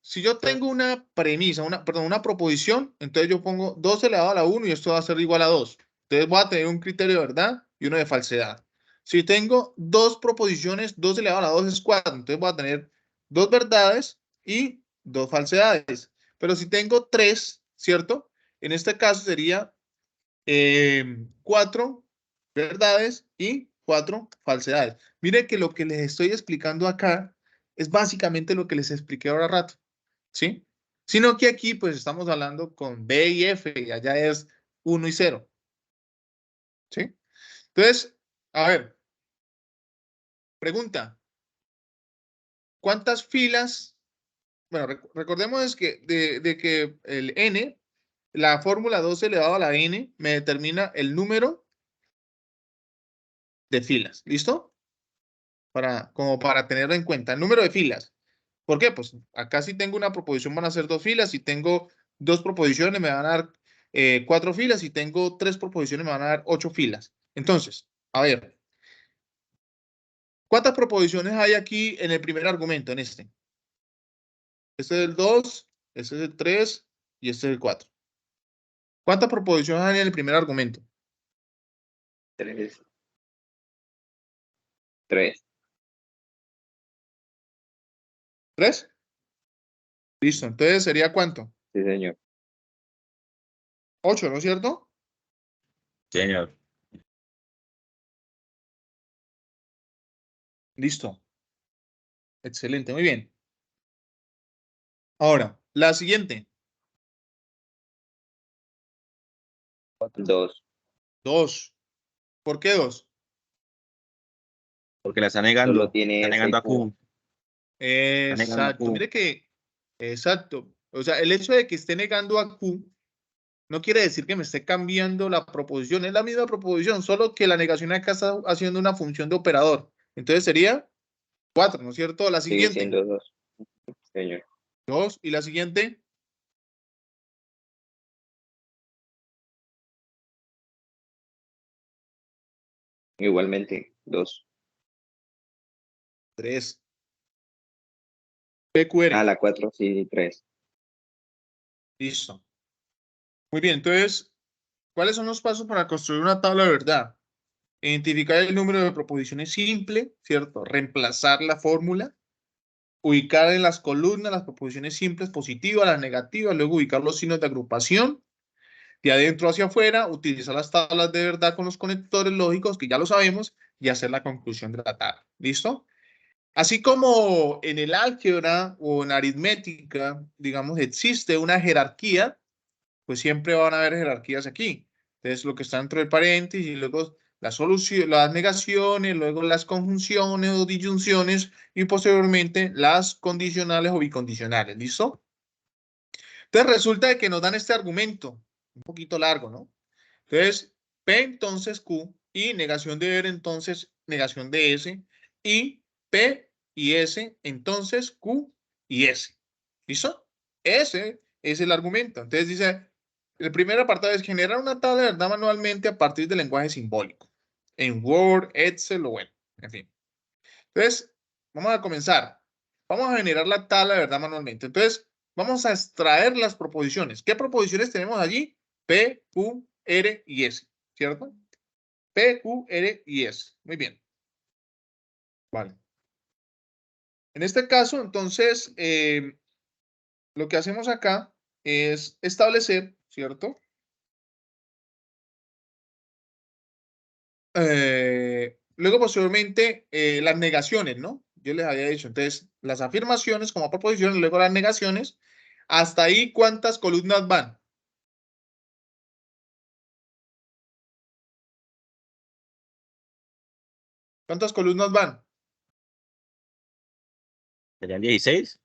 si yo tengo una premisa, una proposición, entonces yo pongo 2 elevado a la 1 y esto va a ser igual a 2. Entonces voy a tener un criterio de verdad y uno de falsedad. Si tengo dos proposiciones, 2 elevado a la 2 es 4, entonces voy a tener 2 verdades y 2 falsedades. Pero si tengo 3, ¿cierto? En este caso sería 4 verdades y 4 falsedades. Mire que lo que les estoy explicando acá es básicamente lo que les expliqué ahora rato. ¿Sí? Sino que aquí pues estamos hablando con B y F y allá es 1 y 0. ¿Sí? Entonces, a ver, pregunta. ¿Cuántas filas? Bueno, recordemos que de que el n, la fórmula 2 elevado a la n, me determina el número de filas. ¿Listo? Como para tenerlo en cuenta. El número de filas. ¿Por qué? Pues acá si tengo una proposición van a ser 2 filas. Si tengo 2 proposiciones me van a dar 4 filas. Si tengo 3 proposiciones me van a dar 8 filas. Entonces, a ver. ¿Cuántas proposiciones hay aquí en el primer argumento, en este? Este es el 2, este es el 3 y este es el 4. ¿Cuántas proposiciones hay en el primer argumento? 3. 3. ¿3? Listo. Entonces, ¿sería cuánto? Sí, señor. 8, ¿no es cierto? Señor. Listo. Excelente, muy bien. Ahora, la siguiente. 2. 2. ¿Por qué 2? Porque la está negando. Solo tiene Está S negando y a Q. Está negando a Exacto. Q. Mire que, exacto. O sea, el hecho de que esté negando a Q no quiere decir que me esté cambiando la proposición. Es la misma proposición, solo que la negación acá está haciendo una función de operador. Entonces sería 4, ¿no es cierto? La Sigue siguiente. siendo 2. Señor. 2. ¿Y la siguiente? Igualmente 2. 3. PQR. Ah, la 4 sí, 3. Listo. Muy bien, entonces, ¿cuáles son los pasos para construir una tabla de verdad? Identificar el número de proposiciones simple, ¿cierto? Reemplazar la fórmula ubicar en las columnas las proposiciones simples positivas, las negativas, luego ubicar los signos de agrupación, de adentro hacia afuera, utilizar las tablas de verdad con los conectores lógicos, que ya lo sabemos, y hacer la conclusión de la tabla. ¿Listo? Así como en el álgebra o en aritmética, digamos, existe una jerarquía, pues siempre van a haber jerarquías aquí. Entonces, lo que está dentro del paréntesis, y luego la solución, las negaciones, luego las conjunciones o disyunciones, y posteriormente las condicionales o bicondicionales. ¿Listo? Entonces, resulta de que nos dan este argumento, un poquito largo, ¿no? Entonces, P entonces Q, y negación de R entonces negación de S, y P y S entonces Q y S. ¿Listo? Ese es el argumento. Entonces dice, el primer apartado es generar una tabla de verdad manualmente a partir del lenguaje simbólico. En Word, Excel o bueno, en fin. Entonces, vamos a comenzar. Vamos a generar la tabla de verdad manualmente. Entonces, vamos a extraer las proposiciones. ¿Qué proposiciones tenemos allí? P, Q, R y S, ¿cierto? P, Q, R y S. Muy bien. Vale. En este caso, entonces, lo que hacemos acá es establecer, ¿cierto? Luego, posteriormente, las negaciones, ¿no? Yo les había dicho, entonces, las afirmaciones como proposiciones, luego las negaciones. Hasta ahí, ¿cuántas columnas van? ¿Cuántas columnas van? ¿Serían 16?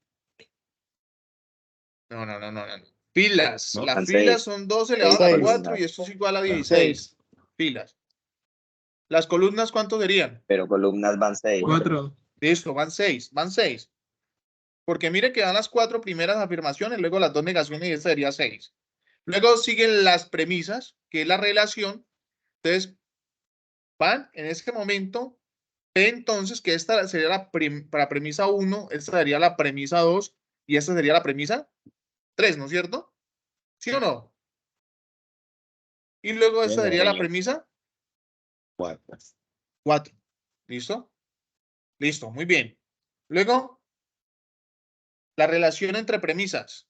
No. Filas. ¿No? Las Van filas 6. son 2 elevado a 6 4 columnas. y esto es igual a 16. Filas. Las columnas, ¿cuántos serían? Pero columnas van 6. 4. Listo, van 6. Van 6. Porque mire que dan las 4 primeras afirmaciones, luego las 2 negaciones y esta sería 6. Luego siguen las premisas, que es la relación. Entonces, van en este momento, P entonces, que esta sería para premisa 1, esta sería la premisa 2 y esta sería la premisa 3, ¿no es cierto? ¿Sí o no? Y luego esta sería la señor. premisa 4. 4. ¿Listo? Listo, muy bien. Luego, la relación entre premisas.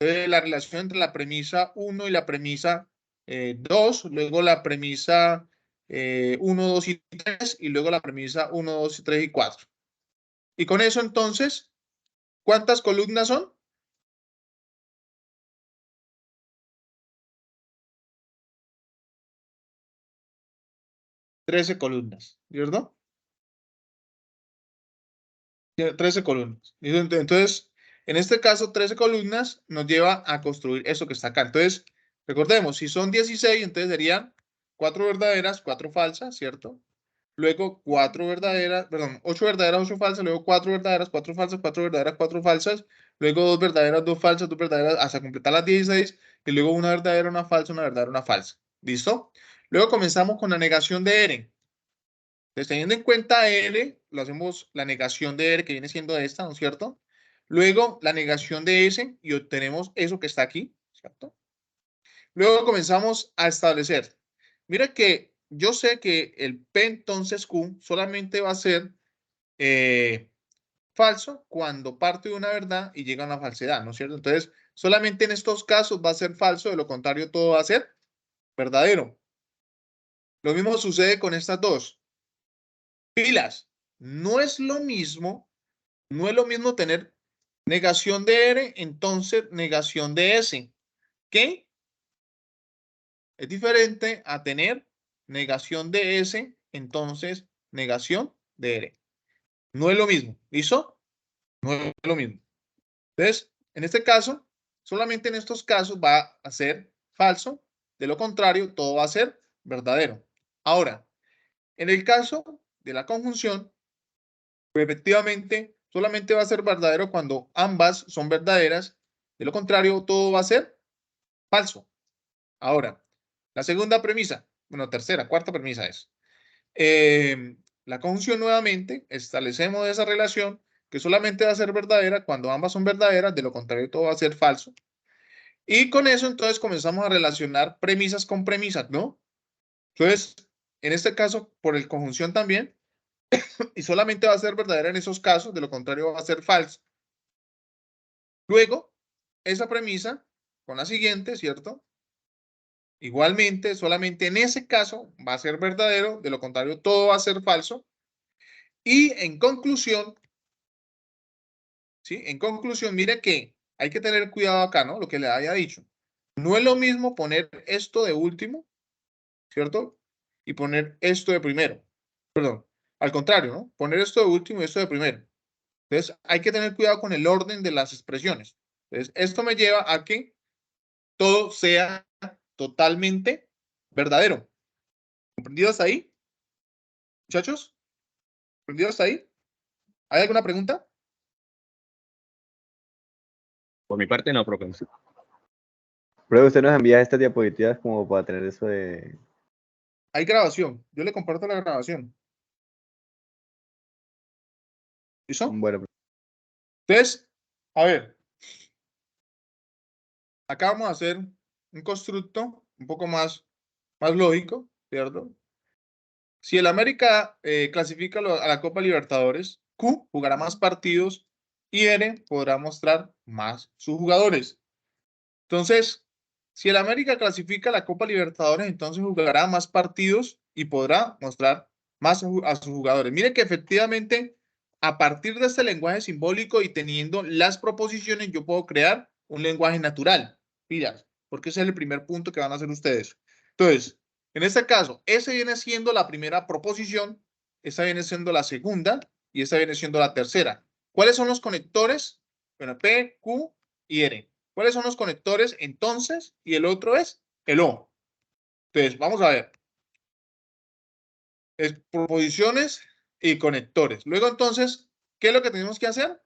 La relación entre la premisa 1 y la premisa 2, luego la premisa 1, 2 y 3, y luego la premisa 1, 2, 3 y 4. Y con eso, entonces, ¿cuántas columnas son? Trece columnas, ¿cierto? 13 columnas. Entonces, en este caso, 13 columnas nos lleva a construir eso que está acá. Entonces, recordemos, si son 16, entonces serían 4 verdaderas, 4 falsas, ¿cierto? Luego 4 verdaderas, perdón, 8 verdaderas, 8 falsas, luego 4 verdaderas, 4 falsas, 4 verdaderas, 4 falsas, luego 2 verdaderas, 2 falsas, 2 verdaderas, hasta completar las 16, y luego una verdadera, una falsa, una verdadera, una falsa. ¿Listo? Luego comenzamos con la negación de R. Entonces, teniendo en cuenta L, lo hacemos la negación de R, que viene siendo esta, ¿no es cierto? Luego la negación de S, y obtenemos eso que está aquí, ¿cierto? Luego comenzamos a establecer. Mira que yo sé que el P entonces Q solamente va a ser falso cuando parte de una verdad y llega a una falsedad, ¿no es cierto? Entonces, solamente en estos casos va a ser falso, de lo contrario todo va a ser verdadero. Lo mismo sucede con estas dos. Pilas, no es lo mismo tener negación de R, entonces negación de S. ¿Qué? Es diferente a tener negación de S, entonces negación de R. No es lo mismo. ¿Listo? No es lo mismo. Entonces, en este caso, solamente en estos casos va a ser falso. De lo contrario, todo va a ser verdadero. Ahora, en el caso de la conjunción, pues efectivamente, solamente va a ser verdadero cuando ambas son verdaderas. De lo contrario, todo va a ser falso. Ahora, la segunda premisa, bueno, tercera, cuarta premisa es, la conjunción nuevamente, establecemos esa relación que solamente va a ser verdadera cuando ambas son verdaderas, de lo contrario todo va a ser falso. Y con eso entonces comenzamos a relacionar premisas con premisas, ¿no? Entonces, en este caso, por el conjunción también, y solamente va a ser verdadera en esos casos, de lo contrario va a ser falso. Luego, esa premisa con la siguiente, ¿cierto? Igualmente, solamente en ese caso va a ser verdadero, de lo contrario todo va a ser falso. Y en conclusión, ¿sí? En conclusión, mire que hay que tener cuidado acá, ¿no? Lo que le había dicho. No es lo mismo poner esto de último, ¿cierto? Y poner esto de primero. Perdón, al contrario, ¿no? Poner esto de último y esto de primero. Entonces, hay que tener cuidado con el orden de las expresiones. Entonces, esto me lleva a que todo sea totalmente verdadero. ¿Comprendido hasta ahí? Muchachos, ¿comprendido hasta ahí? ¿Hay alguna pregunta? Por mi parte, no, profe. Pero usted nos envía estas diapositivas como para tener eso de... Hay grabación. Yo le comparto la grabación. ¿Listo? Bueno, Entonces, a ver. Acá vamos a hacer un constructo un poco más lógico, ¿cierto? Si el América clasifica a la Copa Libertadores, Q jugará más partidos y N podrá mostrar más sus jugadores. Entonces, si el América clasifica a la Copa Libertadores, entonces jugará más partidos y podrá mostrar más a sus jugadores. Mire que efectivamente, a partir de este lenguaje simbólico y teniendo las proposiciones, yo puedo crear un lenguaje natural. Mira, porque ese es el primer punto que van a hacer ustedes. Entonces, en este caso, ese viene siendo la primera proposición, esa viene siendo la segunda y esa viene siendo la tercera. ¿Cuáles son los conectores? Bueno, P, Q y R. ¿Cuáles son los conectores entonces? Y el otro es el O. Entonces, vamos a ver. Proposiciones y conectores. Luego, entonces, ¿qué es lo que tenemos que hacer?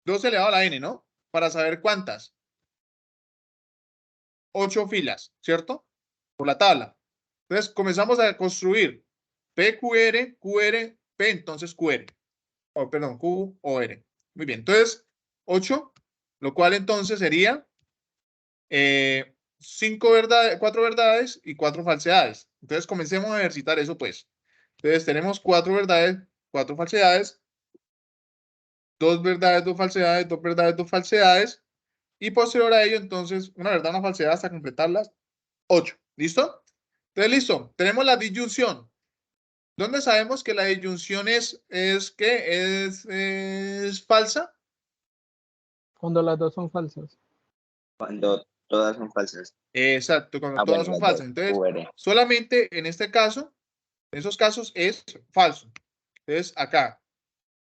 2 elevado a la n, ¿no? Para saber cuántas. 8 filas, ¿cierto? Por la tabla. Entonces, comenzamos a construir PQR, QR, P, entonces QR. Oh, perdón, Q o R. Muy bien. Entonces, 8, lo cual entonces sería 4 verdades y 4 falsedades. Entonces, comencemos a ejercitar eso, pues. Entonces, tenemos 4 verdades, 4 falsedades, 2 verdades, 2 falsedades, 2 verdades, 2 falsedades. Y posterior a ello, entonces, una verdad, una falsedad hasta completarlas 8. ¿Listo? Entonces, listo. Tenemos la disyunción. ¿Dónde sabemos que la disyunción es falsa? Cuando las dos son falsas. Cuando todas son falsas. Exacto, cuando todas son las falsas. dos. Entonces, QR. solamente en este caso, en esos casos es falso. Entonces, acá.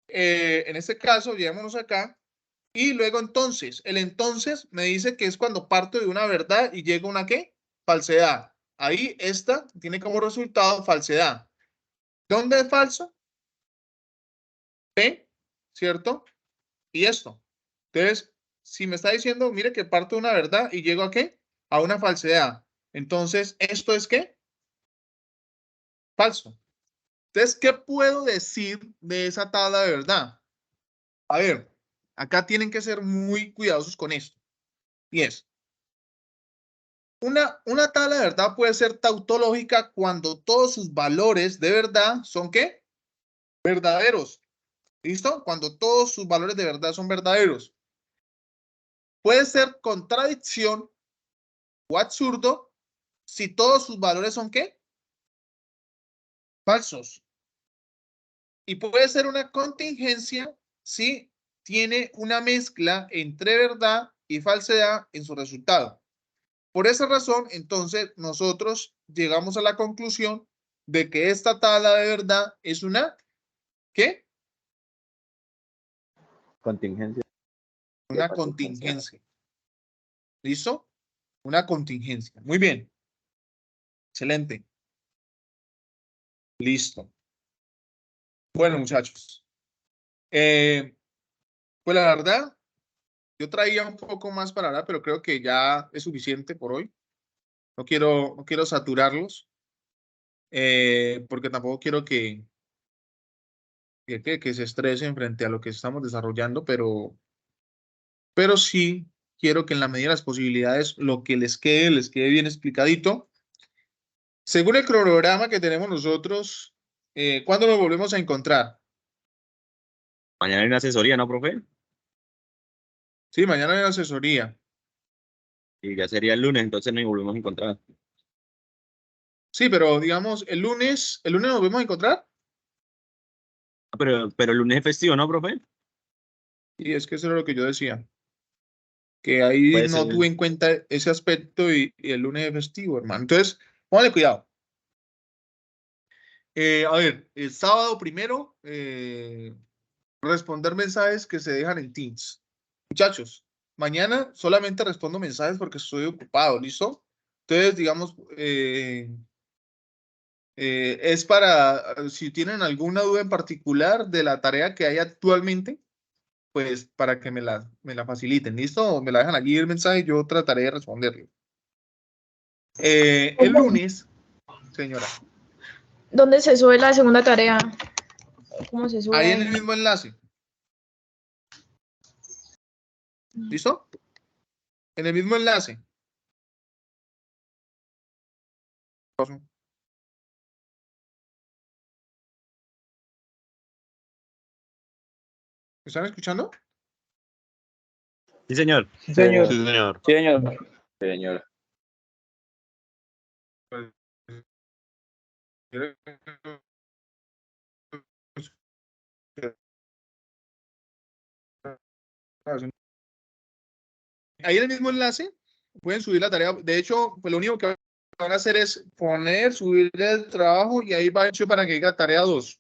En este caso, llevémonos acá. Y luego entonces, el entonces me dice que es cuando parto de una verdad y llega una ¿qué? Falsedad. Ahí esta tiene como resultado falsedad. ¿Dónde es falso? P, ¿cierto? Y esto. Entonces, si me está diciendo, mire que parto de una verdad y llego a ¿qué? A una falsedad. Entonces, ¿esto es qué? Falso. Entonces, ¿qué puedo decir de esa tabla de verdad? A ver, acá tienen que ser muy cuidadosos con esto. Y es, una tabla de verdad puede ser tautológica cuando todos sus valores de verdad son ¿qué? Verdaderos. ¿Listo? Cuando todos sus valores de verdad son verdaderos. Puede ser contradicción o absurdo si todos sus valores son ¿qué? Falsos. Y puede ser una contingencia si tiene una mezcla entre verdad y falsedad en su resultado. Por esa razón, entonces, nosotros llegamos a la conclusión de que esta tabla de verdad es una ¿qué? Contingencia. Una contingencia. ¿Listo? Una contingencia. Muy bien. Excelente. Listo. Bueno, muchachos. Pues la verdad, yo traía un poco más para hablar, pero creo que ya es suficiente por hoy. No quiero saturarlos, porque tampoco quiero que se estresen frente a lo que estamos desarrollando, pero sí quiero que en la medida de las posibilidades lo que les quede bien explicadito. Según el cronograma que tenemos nosotros, ¿cuándo nos volvemos a encontrar? Mañana hay una asesoría, ¿no, profe? Sí, mañana hay asesoría. Y ya sería el lunes, entonces nos volvemos a encontrar. Sí, pero digamos, el lunes nos volvemos a encontrar. Ah, pero el lunes es festivo, ¿no, profe? Y es que eso era lo que yo decía. Que ahí Puede no ser. tuve en cuenta ese aspecto y el lunes es festivo, hermano. Entonces, póngale cuidado. A ver, el sábado primero, responder mensajes que se dejan en Teams. Muchachos, mañana solamente respondo mensajes porque estoy ocupado, ¿listo? Entonces, digamos, es para, si tienen alguna duda en particular de la tarea que hay actualmente, pues para que me la faciliten, ¿listo? O me la dejan allí el mensaje y yo trataré de responderlo. El lunes, señora. ¿Dónde se sube la segunda tarea? ¿Cómo se sube? Ahí en el mismo enlace. ¿Listo? En el mismo enlace. ¿Me están escuchando? Sí, señor. Sí, señor. Sí, señor. Sí, señor. Señora. Ahí en el mismo enlace pueden subir la tarea. De hecho, pues lo único que van a hacer es subir el trabajo y ahí va hecho para que diga tarea 2.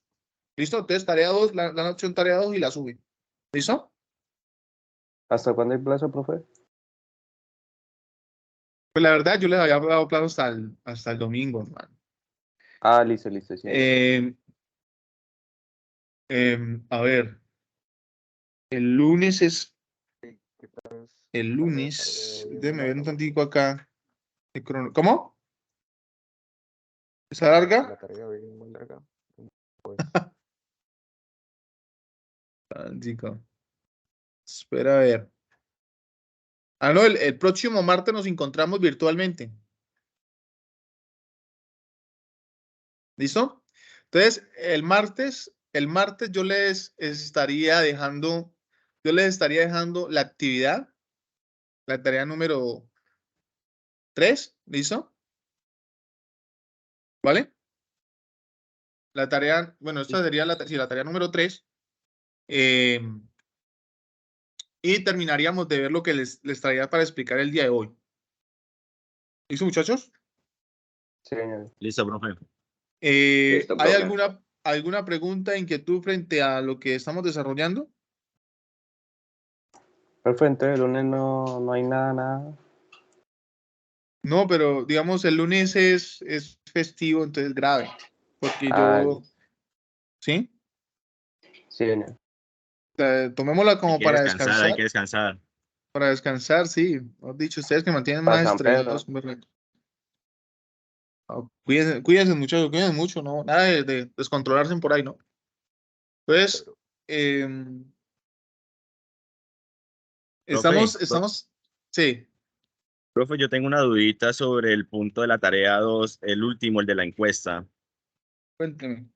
¿Listo? Entonces, tarea 2, dan la opción tarea 2 y la suben. ¿Listo? ¿Hasta cuándo hay plazo, profe? Pues la verdad, yo les había dado plazo hasta el domingo, hermano. Ah, listo, sí. A ver, el lunes es. El lunes, déjame ver un tantico acá. ¿Cómo? ¿Está larga? La tarea bien muy larga. Tantico. Espera a ver. Ah, no, el próximo martes nos encontramos virtualmente. ¿Listo? Entonces, el martes yo les estaría dejando la actividad, la tarea número 3, ¿listo? ¿Vale? La tarea, bueno, esta sería la tarea número 3. Y terminaríamos de ver lo que les traía para explicar el día de hoy. ¿Listo, muchachos? Sí, señor. Listo, profe. Listo, ¿Hay profe. alguna pregunta, inquietud frente a lo que estamos desarrollando? Profe, entonces el lunes no hay nada. No, pero digamos el lunes es festivo, entonces grave. Porque yo, ¿sí? Sí, señor. Tomémosla como para Hay descansar. que descansar. Para descansar, sí. Os dicho, ustedes que mantienen Para más San Pedro. estresados. Cuídense, muchachos, cuídense mucho, ¿no? Nada de descontrolarse por ahí, ¿no? Entonces, estamos, sí. Profe, yo tengo una dudita sobre el punto de la tarea 2, el último, el de la encuesta. Cuénteme.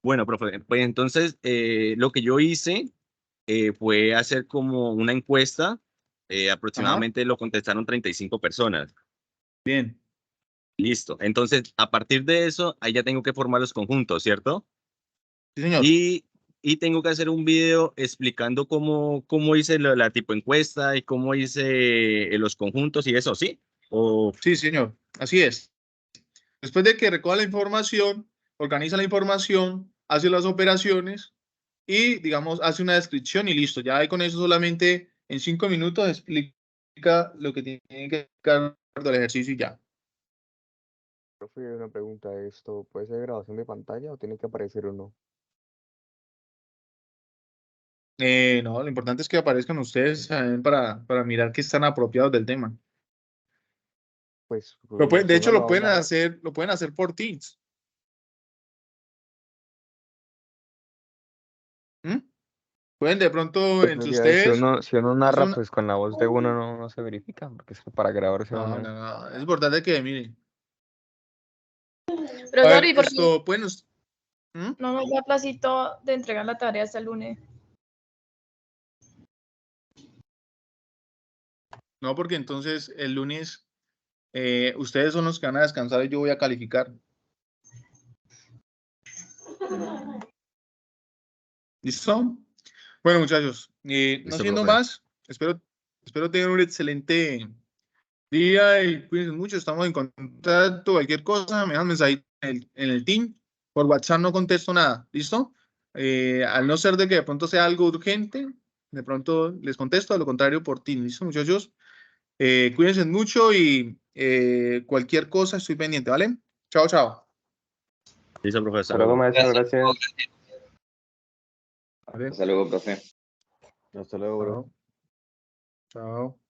Bueno, profe, pues entonces lo que yo hice fue hacer como una encuesta. Aproximadamente lo contestaron 35 personas. Bien. Listo. Entonces, a partir de eso, ahí ya tengo que formar los conjuntos, ¿cierto? Sí, señor. Y tengo que hacer un video explicando cómo hice la tipo encuesta y cómo hice los conjuntos y eso, ¿sí? Sí, señor. Así es. Después de que recoja la información, organiza la información, hace las operaciones y, digamos, hace una descripción y listo. Ya con eso solamente en 5 minutos explica lo que tiene que explicar del ejercicio y ya. Profe, una pregunta, ¿esto puede ser grabación de pantalla o tiene que aparecer uno? No, lo importante es que aparezcan ustedes para mirar que están apropiados del tema. Pues, De hecho, uno lo pueden habla. hacer por Teams. ¿Mm? Pueden de pronto Pues, entre sería, ustedes. si uno narra, una- pues con la voz de uno no se verifica, porque es que para grabarse No, uno. no. Es importante que miren. A Profesor, ver, ¿y por qué? pueden. No me da placito de entregar la tarea hasta el lunes. No, porque entonces el lunes ustedes son los que van a descansar y yo voy a calificar. ¿Listo? Bueno, muchachos, no Listo, siendo profe. más, espero tengan un excelente día y cuídense mucho. Estamos en contacto. Cualquier cosa, me dejan mensaje en el team. Por WhatsApp no contesto nada. ¿Listo? Al no ser de que de pronto sea algo urgente, de pronto les contesto, a lo contrario por team. ¿Listo, muchachos? Cuídense mucho y cualquier cosa estoy pendiente, ¿vale? Chao, chao. Listo, profesor. Hasta luego, maestro. Gracias. Vale. Hasta luego, profe. Hasta luego, bro. Chao. Chao.